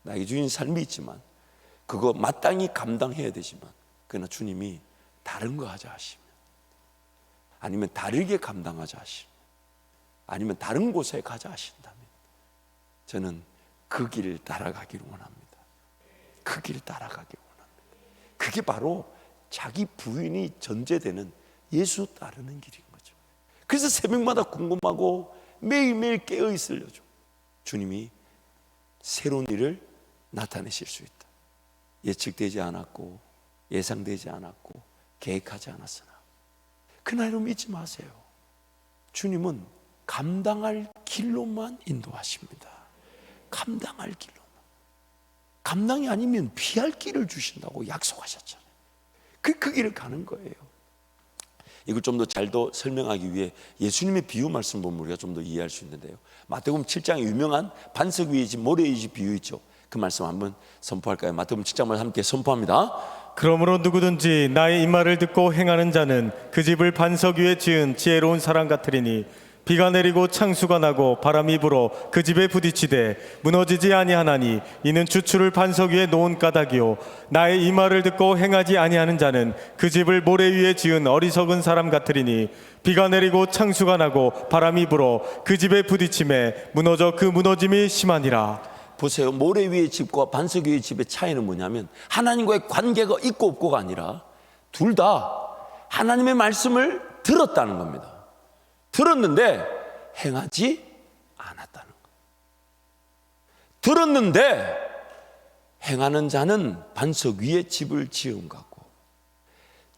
나에게 주어진 삶이 있지만 그거 마땅히 감당해야 되지만 그러나 주님이 다른 거 하자 하시면 아니면 다르게 감당하자 하시면 아니면 다른 곳에 가자 하신다면 저는 그 길을 따라가기를 원합니다. 그 길을 따라가기를 원합니다. 그게 바로 자기 부인이 전제되는 예수 따르는 길인 거죠. 그래서 새벽마다 궁금하고 매일매일 깨어있으려죠. 주님이 새로운 일을 나타내실 수 있다. 예측되지 않았고 예상되지 않았고 계획하지 않았으나 그날로 잊지 마세요. 주님은 감당할 길로만 인도하십니다. 감당할 길로만. 감당이 아니면 피할 길을 주신다고 약속하셨잖아요. 그 길을 가는 거예요. 이걸 좀 더 잘 더 설명하기 위해 예수님의 비유 말씀 보면 우리가 좀 더 이해할 수 있는데요. 마태복음 7장에 유명한 반석 위의 집 모래의 집 비유 있죠. 그 말씀 한번 선포할까요? 마태복음 7장을 함께 선포합니다. 그러므로 누구든지 나의 이 말을 듣고 행하는 자는 그 집을 반석 위에 지은 지혜로운 사람 같으리니 비가 내리고 창수가 나고 바람이 불어 그 집에 부딪히되 무너지지 아니하나니 이는 주추를 반석 위에 놓은 까닭이요 나의 이 말을 듣고 행하지 아니하는 자는 그 집을 모래 위에 지은 어리석은 사람 같으리니 비가 내리고 창수가 나고 바람이 불어 그 집에 부딪힘에 무너져 그 무너짐이 심하니라. 보세요. 모래 위의 집과 반석 위의 집의 차이는 뭐냐면 하나님과의 관계가 있고 없고가 아니라 둘 다 하나님의 말씀을 들었다는 겁니다. 들었는데 행하지 않았다는 것. 들었는데 행하는 자는 반석 위에 집을 지은 같고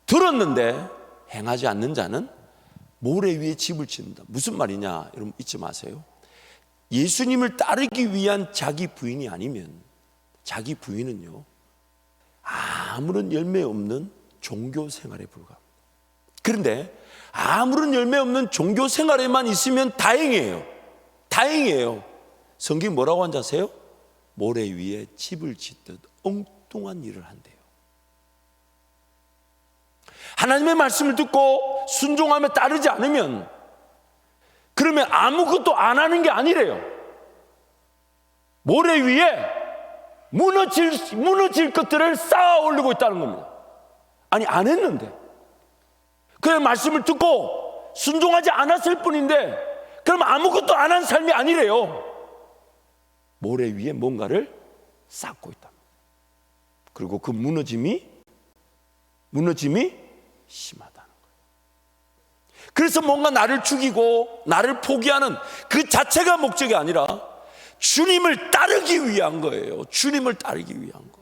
들었는데 행하지 않는 자는 모래 위에 집을 짓는다. 무슨 말이냐? 여러분 잊지 마세요. 예수님을 따르기 위한 자기 부인이 아니면 자기 부인은요 아무런 열매 없는 종교 생활에 불과합니다. 그런데 아무런 열매 없는 종교 생활에만 있으면 다행이에요. 다행이에요. 성경이 뭐라고 한지 아세요? 모래 위에 집을 짓듯 엉뚱한 일을 한대요. 하나님의 말씀을 듣고 순종하며 따르지 않으면 그러면 아무것도 안 하는 게 아니래요. 모래 위에 무너질 것들을 쌓아 올리고 있다는 겁니다. 아니 안 했는데 그냥 말씀을 듣고 순종하지 않았을 뿐인데 그럼 아무것도 안 한 삶이 아니래요. 모래 위에 뭔가를 쌓고 있다. 그리고 그 무너짐이 심하다는 거예요. 그래서 뭔가 나를 죽이고 나를 포기하는 그 자체가 목적이 아니라 주님을 따르기 위한 거예요. 주님을 따르기 위한 거.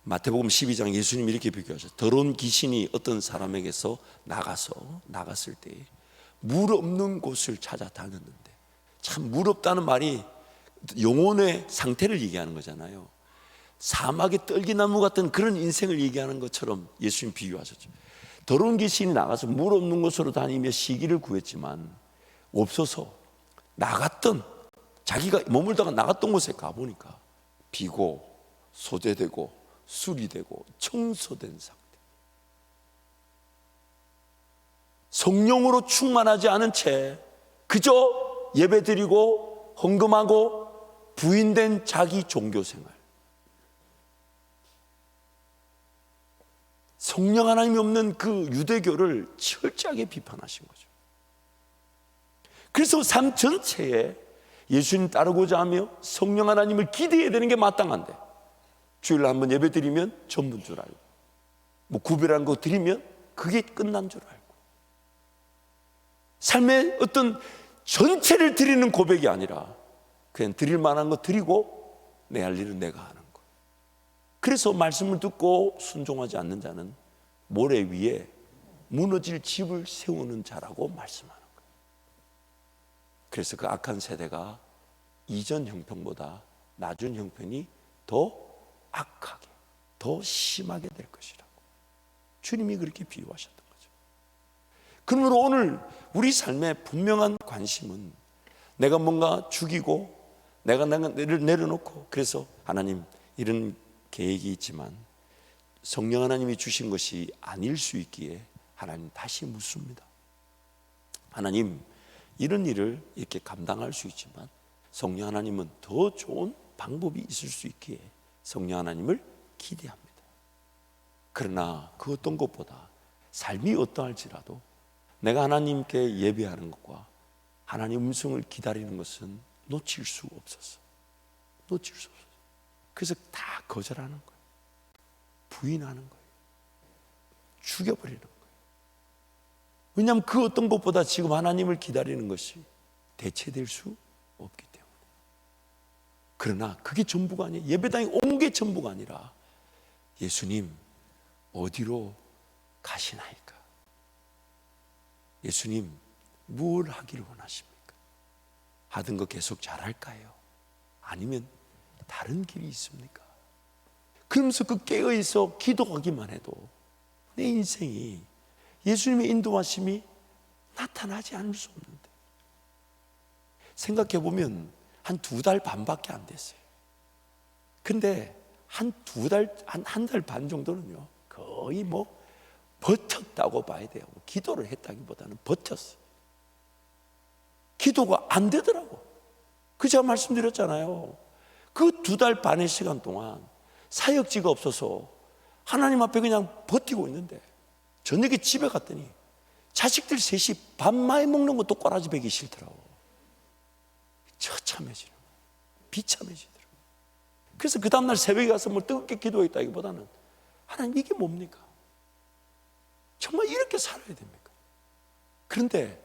마태복음 12장 예수님이 이렇게 비교하셨어요. 더러운 귀신이 어떤 사람에게서 나갔을 때 물 없는 곳을 찾아 다녔는데, 참 물 없다는 말이 영혼의 상태를 얘기하는 거잖아요. 사막의 떨기나무 같은 그런 인생을 얘기하는 것처럼 예수님 비유하셨죠. 더러운 귀신이 나가서 물 없는 곳으로 다니며 시기를 구했지만 없어서 나갔던, 자기가 머물다가 나갔던 곳에 가보니까 비고 소재되고 수리되고 청소된 상태, 성령으로 충만하지 않은 채 그저 예배드리고 헌금하고 부인된 자기 종교생활, 성령 하나님이 없는 그 유대교를 철저하게 비판하신 거죠. 그래서 삶 전체에 예수님 따르고자 하며 성령 하나님을 기대해야 되는 게 마땅한데, 주일날 한번 예배 드리면 전부인 줄 알고, 뭐 구별한 거 드리면 그게 끝난 줄 알고, 삶의 어떤 전체를 드리는 고백이 아니라 그냥 드릴 만한 거 드리고 내 할 일은 내가 하는 것. 그래서 말씀을 듣고 순종하지 않는 자는 모래 위에 무너질 집을 세우는 자라고 말씀하는 거예요. 그래서 그 악한 세대가 이전 형편보다 낮은 형편이 더 악하게, 더 심하게 될 것이라고 주님이 그렇게 비유하셨던 거죠. 그러므로 오늘 우리 삶의 분명한 관심은 내가 뭔가 죽이고 내가 내려놓고, 그래서 하나님 이런 계획이 있지만 성령 하나님이 주신 것이 아닐 수 있기에 하나님 다시 묻습니다. 하나님, 이런 일을 이렇게 감당할 수 있지만 성령 하나님은 더 좋은 방법이 있을 수 있기에 성령 하나님을 기대합니다. 그러나 그 어떤 것보다 삶이 어떠할지라도 내가 하나님께 예배하는 것과 하나님 음성을 기다리는 것은 놓칠 수 없었어. 놓칠 수 없었어. 그래서 다 거절하는 거예요. 부인하는 거예요. 죽여버리는 거예요. 왜냐하면 그 어떤 것보다 지금 하나님을 기다리는 것이 대체될 수 없기 때문에. 그러나 그게 전부가 아니에요. 예배당에 온 게 전부가 아니라 예수님 어디로 가시나이까? 예수님 뭘 하기를 원하십니까? 하던 거 계속 잘할까요? 아니면 다른 길이 있습니까? 그러면서 그 깨어있어 기도하기만 해도 내 인생이 예수님의 인도하심이 나타나지 않을 수 없는데, 생각해보면 한 2달 반밖에 안 됐어요. 근데 한 달 반 정도는요 거의 뭐 버텼다고 봐야 돼요. 기도를 했다기보다는 버텼어요. 기도가 안 되더라고. 그 제가 말씀드렸잖아요. 그 2달 반의 시간 동안 사역지가 없어서 하나님 앞에 그냥 버티고 있는데, 저녁에 집에 갔더니 자식들 셋이 밥 많이 먹는 것도 꼬라지 베기 싫더라고. 처참해지는 거예요. 비참해지더라고. 그래서 그 다음날 새벽에 가서 뭐 뜨겁게 기도했다기보다는 하나님 이게 뭡니까? 정말 이렇게 살아야 됩니까? 그런데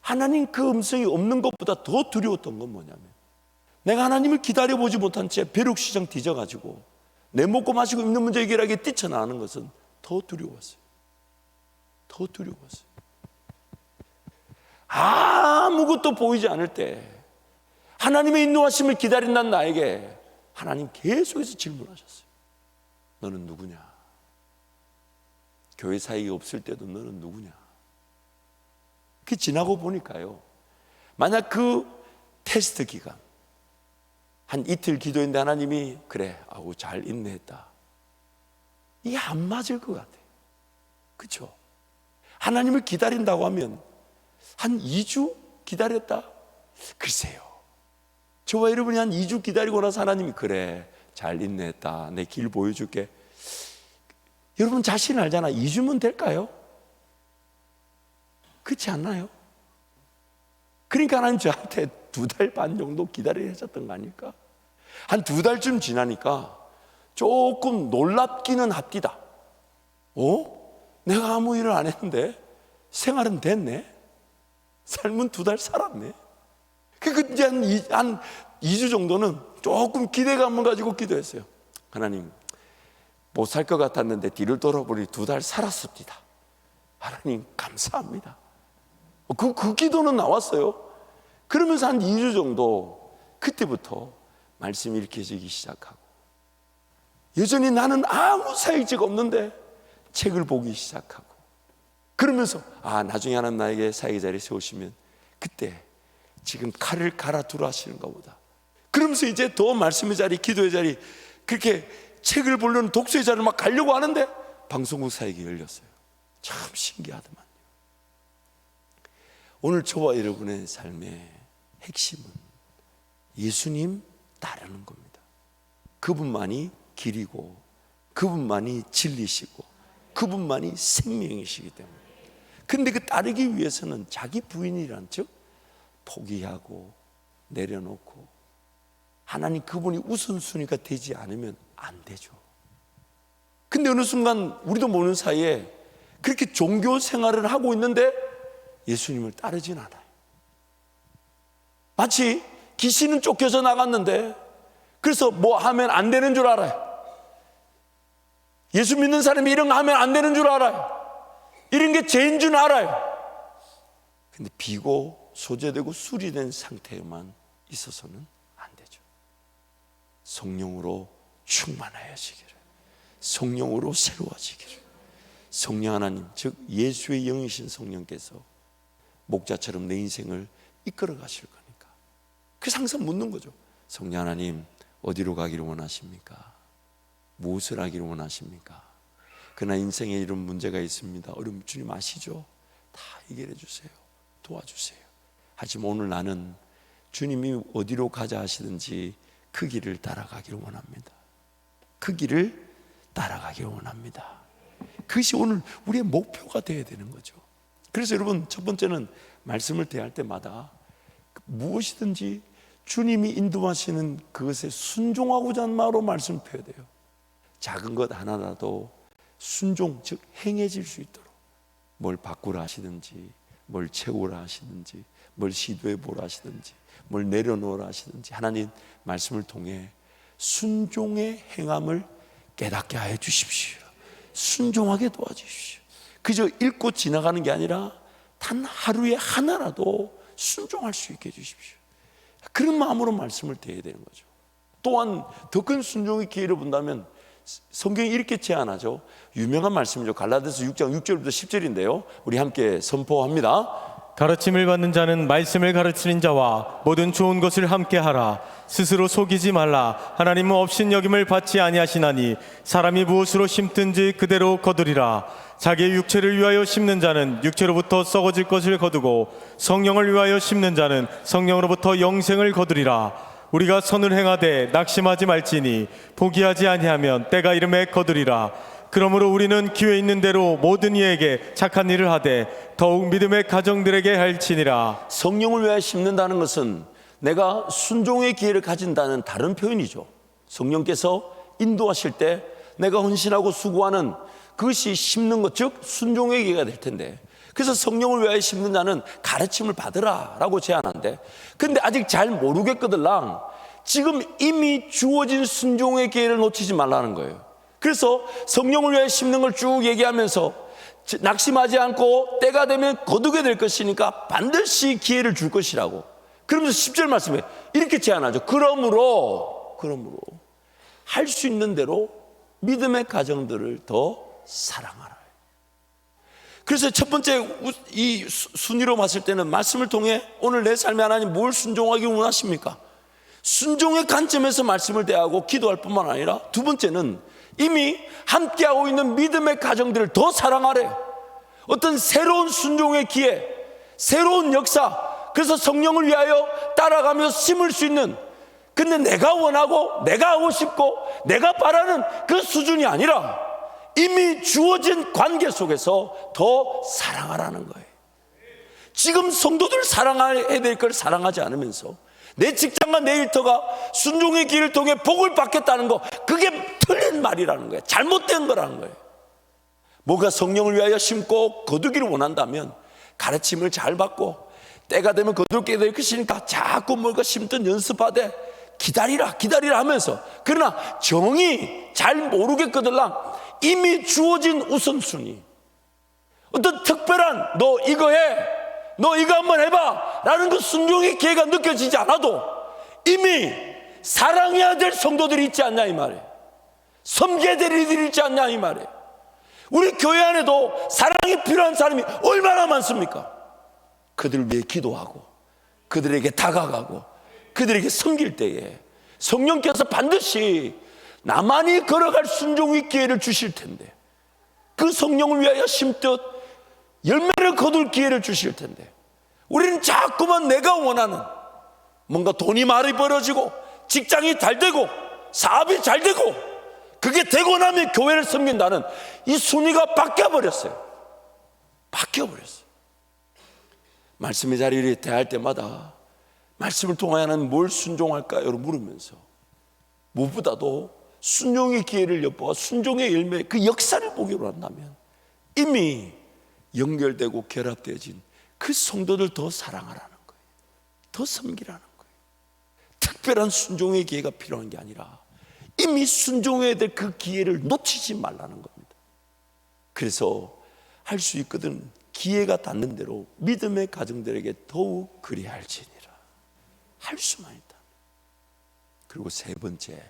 하나님 그 음성이 없는 것보다 더 두려웠던 건 뭐냐면, 내가 하나님을 기다려보지 못한 채 벼룩시장 뒤져가지고 내 먹고 마시고 입는 문제 해결하기에 뛰쳐나가는 것은 더 두려웠어요. 더 두려웠어요. 아무것도 보이지 않을 때 하나님의 인도하심을 기다린다는 나에게 하나님 계속해서 질문하셨어요. 너는 누구냐? 교회 사역이 없을 때도 너는 누구냐? 그 지나고 보니까요, 만약 그 테스트 기간 한 이틀 기도했는데 하나님이 그래 아우 잘 인내했다, 이게 안 맞을 것 같아요. 그렇죠? 하나님을 기다린다고 하면 한 2주 기다렸다? 글쎄요, 저와 여러분이 한 2주 기다리고 나서 하나님이 그래 잘 인내했다, 내 길 보여줄게. 여러분 자신 알잖아. 2주면 될까요? 그렇지 않나요? 그러니까 하나님 저한테 2달 반 정도 기다리게 하셨던 거 아닐까? 한 2달쯤 지나니까 조금 놀랍기는 합디다. 내가 아무 일을 안 했는데 생활은 됐네. 삶은 2달 살았네. 그 이제 한 2주 정도는 조금 기대감을 가지고 기도했어요. 하나님, 못 살 것 같았는데 뒤를 돌아보니 2달 살았습니다. 하나님 감사합니다. 그 기도는 나왔어요. 그러면서 한 2주 정도, 그때부터 말씀이 읽혀지기 시작하고, 여전히 나는 아무 사역지가 없는데 책을 보기 시작하고, 그러면서 나중에 하나님 나에게 사역의 자리에 세우시면 그때 지금 칼을 갈아두라 하시는가 보다. 그러면서 이제 더 말씀의 자리, 기도의 자리, 그렇게 책을 보려는 독서의 자리를 막 가려고 하는데 방송국 사역이 열렸어요. 참 신기하더만요. 오늘 저와 여러분의 삶의 핵심은 예수님 따르는 겁니다. 그분만이 길이고 그분만이 진리시고 그분만이 생명이시기 때문에. 근데 그 따르기 위해서는 자기 부인이란, 즉 포기하고 내려놓고 하나님 그분이 우선순위가 되지 않으면 안 되죠. 근데 어느 순간 우리도 모르는 사이에 그렇게 종교 생활을 하고 있는데 예수님을 따르진 않아요. 마치 귀신은 쫓겨서 나갔는데 그래서 뭐 하면 안 되는 줄 알아요. 예수 믿는 사람이 이런 거 하면 안 되는 줄 알아요. 이런 게 죄인 줄 알아요. 근데 비고 소재되고 수리된 상태에만 있어서는 안 되죠. 성령으로 충만하여지기를, 성령으로 새로워지기를, 성령 하나님, 즉 예수의 영이신 성령께서 목자처럼 내 인생을 이끌어 가실 거니까. 그래서 항상 묻는 거죠. 성령 하나님, 어디로 가기를 원하십니까? 무엇을 하기를 원하십니까? 그러나 인생에 이런 문제가 있습니다. 어려움 주님 아시죠? 다 해결해 주세요. 도와주세요. 하지만 오늘 나는 주님이 어디로 가자 하시든지 그 길을 따라가기를 원합니다. 그 길을 따라가기를 원합니다. 그것이 오늘 우리의 목표가 되어야 되는 거죠. 그래서 여러분, 첫 번째는 말씀을 대할 때마다 무엇이든지 주님이 인도하시는 그것에 순종하고자 하는 마음으로 말씀을 펴야 돼요. 작은 것 하나라도 순종, 즉 행해질 수 있도록 뭘 바꾸라 하시든지, 뭘 채우라 하시든지, 뭘 시도해 보라 하시든지, 뭘 내려놓으라 하시든지 하나님 말씀을 통해 순종의 행함을 깨닫게 하여 주십시오. 순종하게 도와주십시오. 그저 읽고 지나가는 게 아니라 단 하루에 하나라도 순종할 수 있게 해주십시오. 그런 마음으로 말씀을 드려야 되는 거죠. 또한 더 큰 순종의 기회를 본다면 성경이 이렇게 제안하죠. 유명한 말씀이죠. 갈라디아서 6장 6절부터 10절인데요 우리 함께 선포합니다. 가르침을 받는 자는 말씀을 가르치는 자와 모든 좋은 것을 함께 하라. 스스로 속이지 말라. 하나님은 업신여김을 받지 아니하시나니 사람이 무엇으로 심든지 그대로 거두리라. 자기의 육체를 위하여 심는 자는 육체로부터 썩어질 것을 거두고 성령을 위하여 심는 자는 성령으로부터 영생을 거두리라. 우리가 선을 행하되 낙심하지 말지니 포기하지 아니하면 때가 이름에 거두리라. 그러므로 우리는 기회 있는 대로 모든 이에게 착한 일을 하되 더욱 믿음의 가정들에게 할지니라. 성령을 위하여 심는다는 것은 내가 순종의 기회를 가진다는 다른 표현이죠. 성령께서 인도하실 때 내가 헌신하고 수고하는 그것이 심는 것, 즉 순종의 기회가 될 텐데, 그래서 성령을 위하여 심는 자는 가르침을 받으라 라고 제안한데, 근데 아직 잘 모르겠거들랑 지금 이미 주어진 순종의 기회를 놓치지 말라는 거예요. 그래서 성령을 위하여 심는 걸 쭉 얘기하면서 낙심하지 않고 때가 되면 거두게 될 것이니까 반드시 기회를 줄 것이라고. 그러면서 10절 말씀에 이렇게 제안하죠. 그러므로 할 수 있는 대로 믿음의 가정들을 더 사랑하라. 그래서 첫 번째 이 순위로 봤을 때는 말씀을 통해 오늘 내 삶에 하나님 뭘 순종하기 원하십니까? 순종의 관점에서 말씀을 대하고 기도할 뿐만 아니라 두 번째는 이미 함께하고 있는 믿음의 가정들을 더 사랑하래요. 어떤 새로운 순종의 기회, 새로운 역사, 그래서 성령을 위하여 따라가며 심을 수 있는, 근데 내가 원하고 내가 하고 싶고 내가 바라는 그 수준이 아니라 이미 주어진 관계 속에서 더 사랑하라는 거예요. 지금 성도들 사랑해야 될 걸 사랑하지 않으면서 내 직장과 내 일터가 순종의 길을 통해 복을 받겠다는 거, 그게 틀린 말이라는 거예요. 잘못된 거라는 거예요. 뭐가 성령을 위하여 심고 거두기를 원한다면 가르침을 잘 받고 때가 되면 거두게 될 것이니까 자꾸 뭔가 심든 연습하되 기다리라 하면서, 그러나 정이 잘 모르겠거들랑 이미 주어진 우선순위, 어떤 특별한 너 이거 해, 너 이거 한번 해봐 라는 그 순종의 기회가 느껴지지 않아도 이미 사랑해야 될 성도들이 있지 않냐 이 말이에요. 섬겨야 될 이들이 있지 않냐 이 말이에요. 우리 교회 안에도 사랑이 필요한 사람이 얼마나 많습니까? 그들을 위해 기도하고 그들에게 다가가고 그들에게 섬길 때에 성령께서 반드시 나만이 걸어갈 순종의 기회를 주실 텐데, 그 성령을 위하여 심듯 열매를 거둘 기회를 주실 텐데, 우리는 자꾸만 내가 원하는 뭔가 돈이 많이 벌어지고 직장이 잘 되고 사업이 잘 되고 그게 되고 나면 교회를 섬긴다는 이 순위가 바뀌어버렸어요. 말씀의 자리를 대할 때마다 말씀을 통하여는 뭘 순종할까요? 물으면서 무엇보다도 순종의 기회를 엿보아 순종의 열매, 그 역사를 보기로 한다면 이미 연결되고 결합되어진 그 성도들 더 사랑하라는 거예요. 더 섬기라는 거예요. 특별한 순종의 기회가 필요한 게 아니라 이미 순종해야 될 그 기회를 놓치지 말라는 겁니다. 그래서 할 수 있거든 기회가 닿는 대로 믿음의 가정들에게 더욱 그리할지니라. 할 수만 있다. 그리고 세 번째,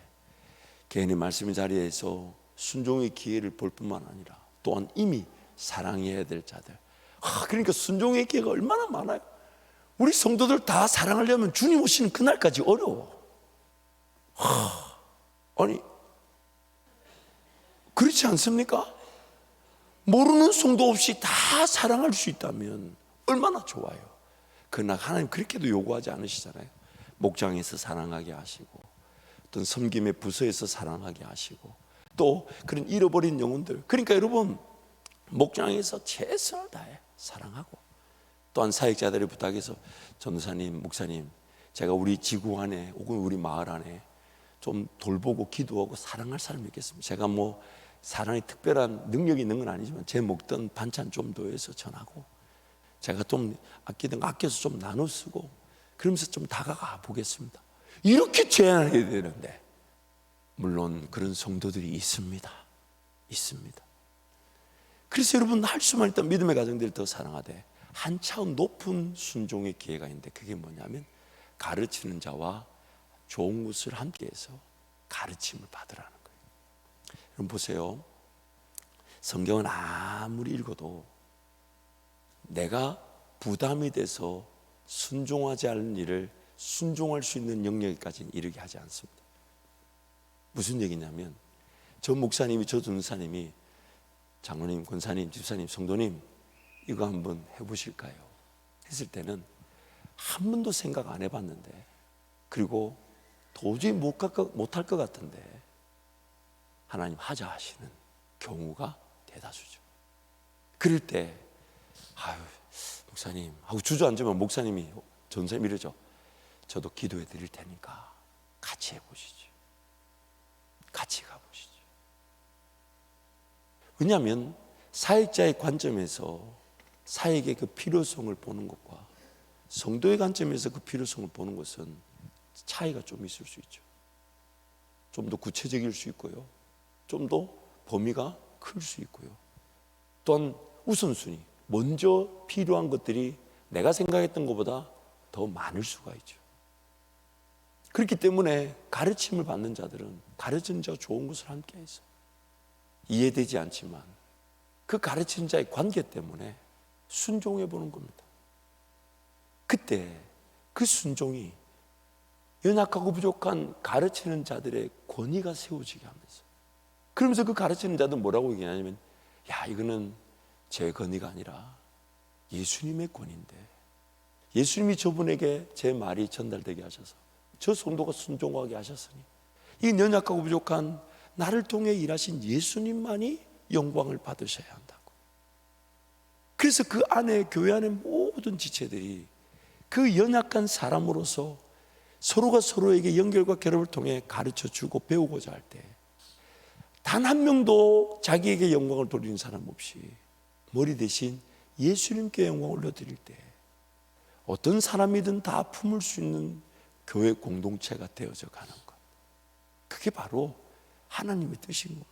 개인의 말씀의 자리에서 순종의 기회를 볼 뿐만 아니라 또한 이미 사랑해야 될 자들. 그러니까 순종의 기회가 얼마나 많아요. 우리 성도들 다 사랑하려면 주님 오시는 그날까지 어려워. 아니 그렇지 않습니까? 모르는 성도 없이 다 사랑할 수 있다면 얼마나 좋아요. 그러나 하나님 그렇게도 요구하지 않으시잖아요. 목장에서 사랑하게 하시고 어떤 섬김의 부서에서 사랑하게 하시고 또 그런 잃어버린 영혼들. 그러니까 여러분 목장에서 최선을 다해 사랑하고 또한 사역자들의 부탁해서 전도사님, 목사님, 제가 우리 지구 안에 혹은 우리 마을 안에 좀 돌보고 기도하고 사랑할 사람이 있겠습니다. 제가 뭐 사랑에 특별한 능력이 있는 건 아니지만 제 먹던 반찬 좀 더해서 전하고 제가 좀 아끼던 거 아껴서 좀 나눠 쓰고 그러면서 좀 다가가 보겠습니다. 이렇게 제안해야 되는데 물론 그런 성도들이 있습니다. 그래서 여러분 할 수만 있다면 믿음의 가정들을 더 사랑하되 한 차원 높은 순종의 기회가 있는데 그게 뭐냐면 가르치는 자와 좋은 것을 함께해서 가르침을 받으라는 거예요. 여러분 보세요. 성경은 아무리 읽어도 내가 부담이 돼서 순종하지 않은 일을 순종할 수 있는 영역까지는 이르게 하지 않습니다. 무슨 얘기냐면 저 목사님이 저 전도사님이 장로님, 권사님, 집사님, 성도님 이거 한번 해보실까요? 했을 때는 한 번도 생각 안 해봤는데 그리고 도저히 못할 것 같은데 하나님 하자 하시는 경우가 대다수죠. 그럴 때 목사님 하고 주저앉으면 목사님이 전사님 이러죠. 저도 기도해 드릴 테니까 같이 해보시죠. 같이 가보시죠. 왜냐하면 사역자의 관점에서 사역의 그 필요성을 보는 것과 성도의 관점에서 그 필요성을 보는 것은 차이가 좀 있을 수 있죠. 좀 더 구체적일 수 있고요. 좀 더 범위가 클 수 있고요. 또한 우선순위, 먼저 필요한 것들이 내가 생각했던 것보다 더 많을 수가 있죠. 그렇기 때문에 가르침을 받는 자들은 가르치는 자가 좋은 것을 함께해서 이해되지 않지만 그 가르치는 자의 관계 때문에 순종해 보는 겁니다. 그때 그 순종이 연약하고 부족한 가르치는 자들의 권위가 세워지게 하면서 그러면서 그 가르치는 자들은 뭐라고 얘기하냐면 야 이거는 제 권위가 아니라 예수님의 권위인데 예수님이 저분에게 제 말이 전달되게 하셔서 저 성도가 순종하게 하셨으니 이 연약하고 부족한 나를 통해 일하신 예수님만이 영광을 받으셔야 한다고. 그래서 그 안에 교회 안에 모든 지체들이 그 연약한 사람으로서 서로가 서로에게 연결과 결합을 통해 가르쳐주고 배우고자 할 때 단 한 명도 자기에게 영광을 돌리는 사람 없이 머리 대신 예수님께 영광을 올려드릴 때 어떤 사람이든 다 품을 수 있는 교회 공동체가 되어져 가는 것. 그게 바로 하나님의 뜻인 겁니다.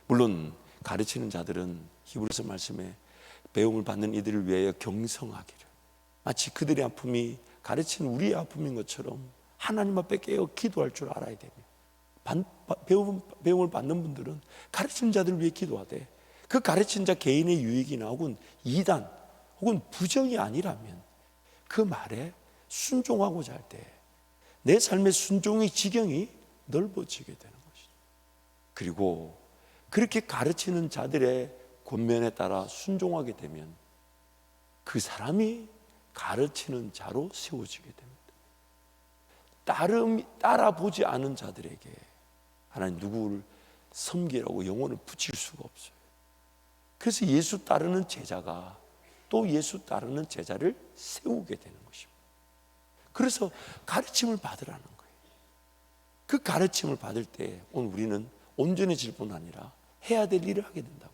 물론 가르치는 자들은 히브리서 말씀에 배움을 받는 이들을 위하여 경성하기를 마치 그들의 아픔이 가르치는 우리의 아픔인 것처럼 하나님 앞에 깨어 기도할 줄 알아야 됩니다. 배움을 받는 분들은 가르치는 자들을 위해 기도하되 그 가르치는 자 개인의 유익이나 혹은 이단 혹은 부정이 아니라면 그 말에 순종하고자 할 때 내 삶의 순종의 지경이 넓어지게 되는 것이죠. 그리고 그렇게 가르치는 자들의 권면에 따라 순종하게 되면 그 사람이 가르치는 자로 세워지게 됩니다. 따라보지 않은 자들에게 하나님 누구를 섬기라고 영혼을 붙일 수가 없어요. 그래서 예수 따르는 제자가 또 예수 따르는 제자를 세우게 되는 것입니다. 그래서 가르침을 받으라는 거예요. 그 가르침을 받을 때 오늘 우리는 온전해질 뿐 아니라 해야 될 일을 하게 된다고.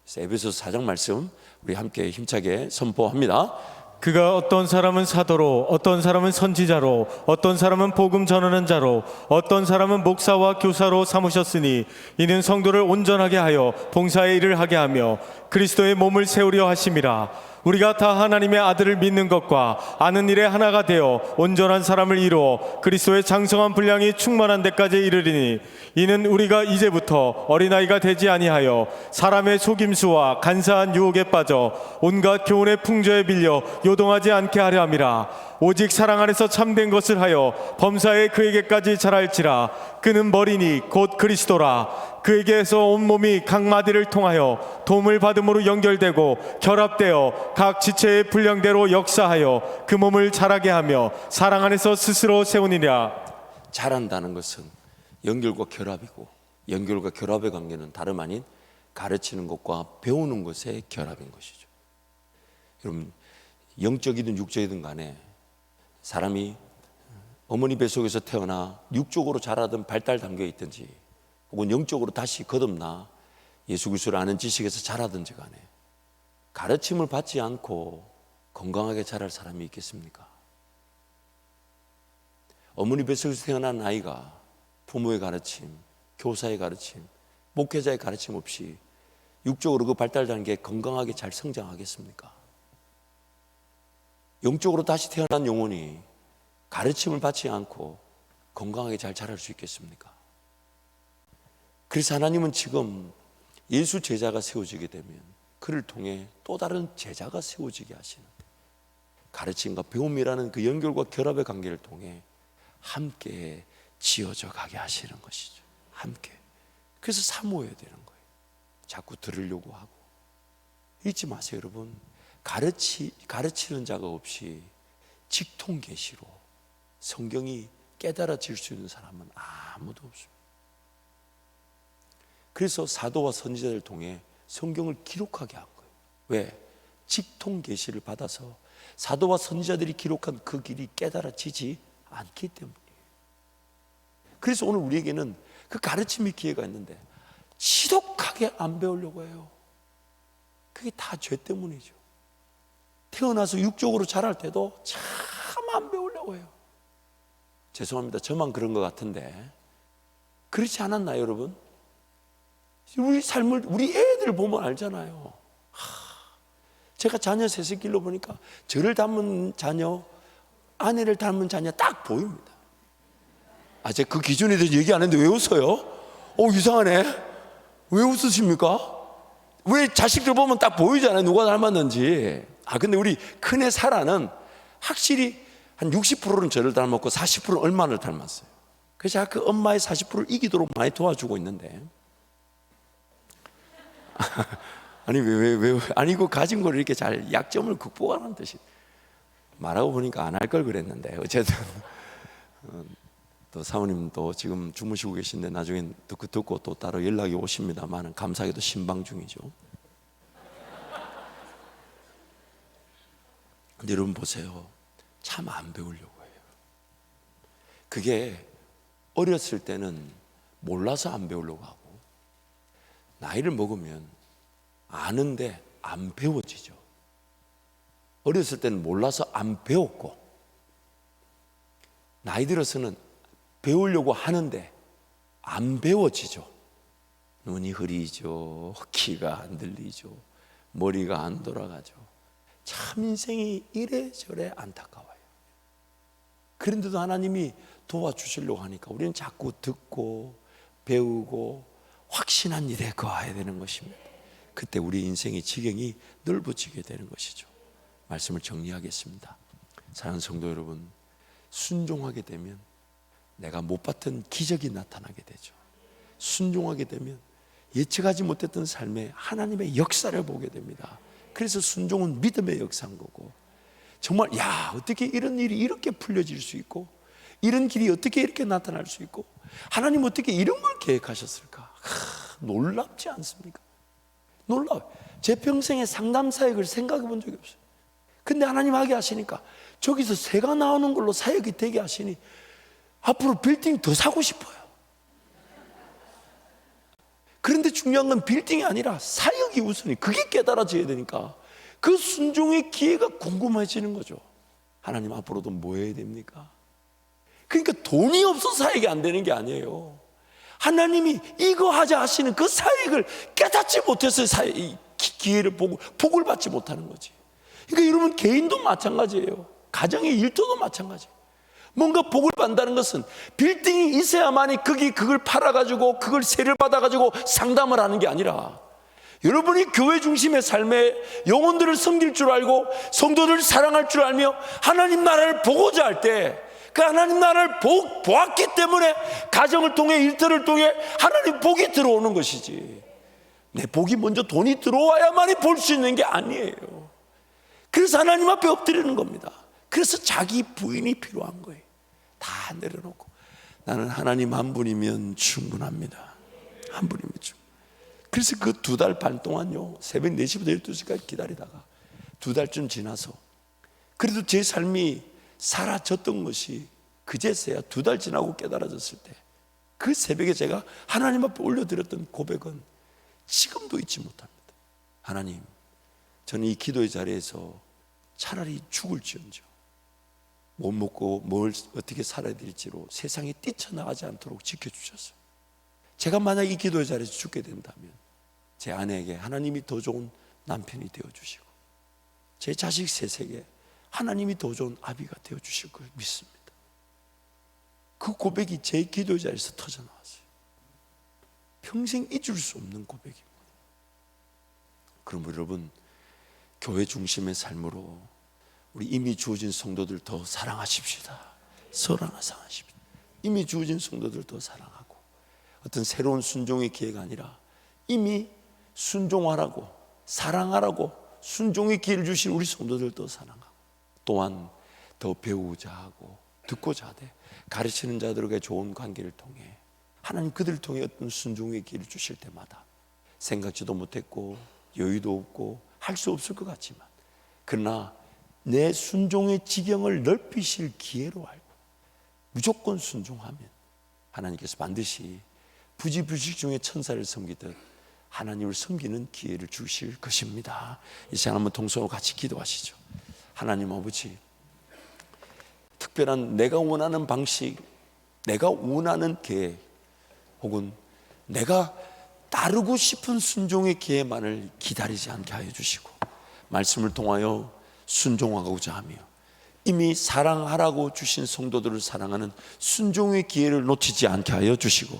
그래서 에베소서 4장 말씀 우리 함께 힘차게 선포합니다. 그가 어떤 사람은 사도로, 어떤 사람은 선지자로, 어떤 사람은 복음 전하는 자로, 어떤 사람은 목사와 교사로 삼으셨으니 이는 성도를 온전하게 하여 봉사의 일을 하게 하며 그리스도의 몸을 세우려 하심이라. 우리가 다 하나님의 아들을 믿는 것과 아는 일에 하나가 되어 온전한 사람을 이루어 그리스도의 장성한 분량이 충만한 데까지 이르리니 이는 우리가 이제부터 어린아이가 되지 아니하여 사람의 속임수와 간사한 유혹에 빠져 온갖 교훈의 풍조에 밀려 요동하지 않게 하려 함이라. 오직 사랑 안에서 참된 것을 하여 범사에 그에게까지 자랄지라. 그는 머리니 곧 그리스도라. 그에게서 온몸이 각 마디를 통하여 도움을 받음으로 연결되고 결합되어 각 지체의 분량대로 역사하여 그 몸을 자라게 하며 사랑 안에서 스스로 세우니라. 자란다는 것은 연결과 결합이고, 연결과 결합의 관계는 다름 아닌 가르치는 것과 배우는 것의 결합인 것이죠. 여러분, 영적이든 육적이든 간에 사람이 어머니 뱃속에서 태어나 육적으로 자라든 발달 단계에 있든지 혹은 영적으로 다시 거듭나 예수 그리스도를 아는 지식에서 자라든지 간에 가르침을 받지 않고 건강하게 자랄 사람이 있겠습니까? 어머니 뱃속에서 태어난 아이가 부모의 가르침, 교사의 가르침, 목회자의 가르침 없이 육적으로 그 발달 단계에 건강하게 잘 성장하겠습니까? 영적으로 다시 태어난 영혼이 가르침을 받지 않고 건강하게 잘 자랄 수 있겠습니까? 그래서 하나님은 지금 예수 제자가 세워지게 되면 그를 통해 또 다른 제자가 세워지게 하시는데, 가르침과 배움이라는 그 연결과 결합의 관계를 통해 함께 지어져 가게 하시는 것이죠. 함께. 그래서 사모해야 되는 거예요. 자꾸 들으려고 하고. 잊지 마세요, 여러분. 가르치는 자가 없이 직통 계시로 성경이 깨달아질 수 있는 사람은 아무도 없습니다. 그래서 사도와 선지자를 통해 성경을 기록하게 한 거예요. 왜? 직통 계시를 받아서 사도와 선지자들이 기록한 그 길이 깨달아지지 않기 때문이에요. 그래서 오늘 우리에게는 그 가르침의 기회가 있는데 지독하게 안 배우려고 해요. 그게 다 죄 때문이죠. 태어나서 육적으로 자랄 때도 참 안 배우려고 해요. 죄송합니다. 저만 그런 것 같은데 그렇지 않았나요, 여러분? 우리 삶을, 우리 애들 보면 알잖아요. 제가 자녀 셋을 길러보니까 저를 닮은 자녀, 아내를 닮은 자녀 딱 보입니다. 제가 그 기준에 대해서 얘기 안 했는데 왜 웃어요? 이상하네. 왜 웃으십니까? 왜 자식들 보면 딱 보이잖아요, 누가 닮았는지. 근데 우리 큰애 사라는 확실히 한 60%는 저를 닮았고 40%는 얼마를 닮았어요. 그래서 제가 그 엄마의 40%를 이기도록 많이 도와주고 있는데 아니 아니 그 가진 걸 이렇게 잘 약점을 극복하는 듯이 말하고 보니까 안 할 걸 그랬는데 어쨌든 또 사모님도 지금 주무시고 계신데 나중에 듣고 또 따로 연락이 오십니다만 감사하게도 신방 중이죠. 근데 여러분 보세요. 참 안 배우려고 해요. 그게 어렸을 때는 몰라서 안 배우려고 하고 나이를 먹으면 아는데 안 배워지죠. 어렸을 때는 몰라서 안 배웠고 나이 들어서는 배우려고 하는데 안 배워지죠. 눈이 흐리죠. 귀가 안 들리죠. 머리가 안 돌아가죠. 참 인생이 이래저래 안타까워요. 그런데도 하나님이 도와주시려고 하니까 우리는 자꾸 듣고 배우고 확신한 일에 거해야 되는 것입니다. 그때 우리 인생의 지경이 넓어지게 되는 것이죠. 말씀을 정리하겠습니다. 사랑하는 성도 여러분, 순종하게 되면 내가 못 봤던 기적이 나타나게 되죠. 순종하게 되면 예측하지 못했던 삶에 하나님의 역사를 보게 됩니다. 그래서 순종은 믿음의 역사인 거고, 정말 어떻게 이런 일이 이렇게 풀려질 수 있고 이런 길이 어떻게 이렇게 나타날 수 있고 하나님 어떻게 이런 걸 계획하셨을까? 놀랍지 않습니까? 놀라워요. 제 평생에 상담 사역을 생각해 본 적이 없어요. 근데 하나님 하게 하시니까 저기서 새가 나오는 걸로 사역이 되게 하시니 앞으로 빌딩 더 사고 싶어요. 그런데 중요한 건 빌딩이 아니라 사역이 우선이, 그게 깨달아져야 되니까 그 순종의 기회가 궁금해지는 거죠. 하나님 앞으로도 뭐 해야 됩니까? 그러니까 돈이 없어서 사역이 안 되는 게 아니에요. 하나님이 이거 하자 하시는 그 사역을 깨닫지 못해서 기회를 보고 복을 받지 못하는 거지. 그러니까 여러분 개인도 마찬가지예요. 가정의 일터도 마찬가지예요. 뭔가 복을 받는다는 것은 빌딩이 있어야만이 그걸 팔아가지고 그걸 세를 받아가지고 상담을 하는 게 아니라 여러분이 교회 중심의 삶에 영혼들을 섬길 줄 알고 성도들을 사랑할 줄 알며 하나님 나라를 보고자 할 때 그 하나님 나라를 보았기 때문에 가정을 통해 일터를 통해 하나님 복이 들어오는 것이지, 내 복이 먼저 돈이 들어와야만이 볼 수 있는 게 아니에요. 그래서 하나님 앞에 엎드리는 겁니다. 그래서 자기 부인이 필요한 거예요. 다 내려놓고 나는 하나님 한 분이면 충분합니다. 한 분이면 충분. 그래서 그 2달 반 동안요, 새벽 4시부터 12시까지 기다리다가 2달쯤 지나서 그래도 제 삶이 사라졌던 것이 그제서야 2달 지나고 깨달아졌을 때 그 새벽에 제가 하나님 앞에 올려드렸던 고백은 지금도 잊지 못합니다. 하나님, 저는 이 기도의 자리에서 차라리 죽을지언정 못 먹고 뭘 어떻게 살아야 될지로 세상에 뛰쳐나가지 않도록 지켜주셔서 제가 만약 이 기도의 자리에서 죽게 된다면 제 아내에게 하나님이 더 좋은 남편이 되어주시고 제 자식 셋에게 하나님이 더 좋은 아비가 되어주실 걸 믿습니다. 그 고백이 제 기도의 자리에서 터져나왔어요. 평생 잊을 수 없는 고백입니다. 그럼 여러분, 교회 중심의 삶으로 우리 이미 주어진 성도들 더 사랑하십시다. 사랑하십시다. 이미 주어진 성도들 더 사랑하고 어떤 새로운 순종의 기회가 아니라 이미 순종하라고 사랑하라고 순종의 기회를 주신 우리 성도들 더 사랑하고 또한 더 배우자 하고 듣고자 하되 가르치는 자들에게 좋은 관계를 통해 하나님 그들을 통해 어떤 순종의 기회를 주실 때마다 생각지도 못했고 여유도 없고 할 수 없을 것 같지만 그러나 내 순종의 지경을 넓히실 기회로 알고 무조건 순종하면 하나님께서 반드시 부지불식 중에 천사를 섬기듯 하나님을 섬기는 기회를 주실 것입니다. 이 시간 한번 동서로 같이 기도하시죠. 하나님 아버지, 특별한 내가 원하는 방식, 내가 원하는 계획 혹은 내가 따르고 싶은 순종의 기회만을 기다리지 않게 하여 주시고 말씀을 통하여 순종하고자 하며 이미 사랑하라고 주신 성도들을 사랑하는 순종의 기회를 놓치지 않게 하여 주시고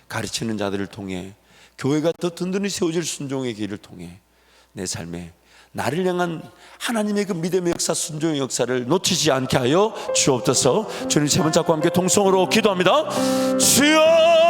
가르치는 자들을 통해 교회가 더 든든히 세워질 순종의 기회를 통해 내 삶에 나를 향한 하나님의 그 믿음의 역사, 순종의 역사를 놓치지 않게 하여 주옵소서. 주님 세 번 잡고 함께 동성으로 기도합니다. 주여!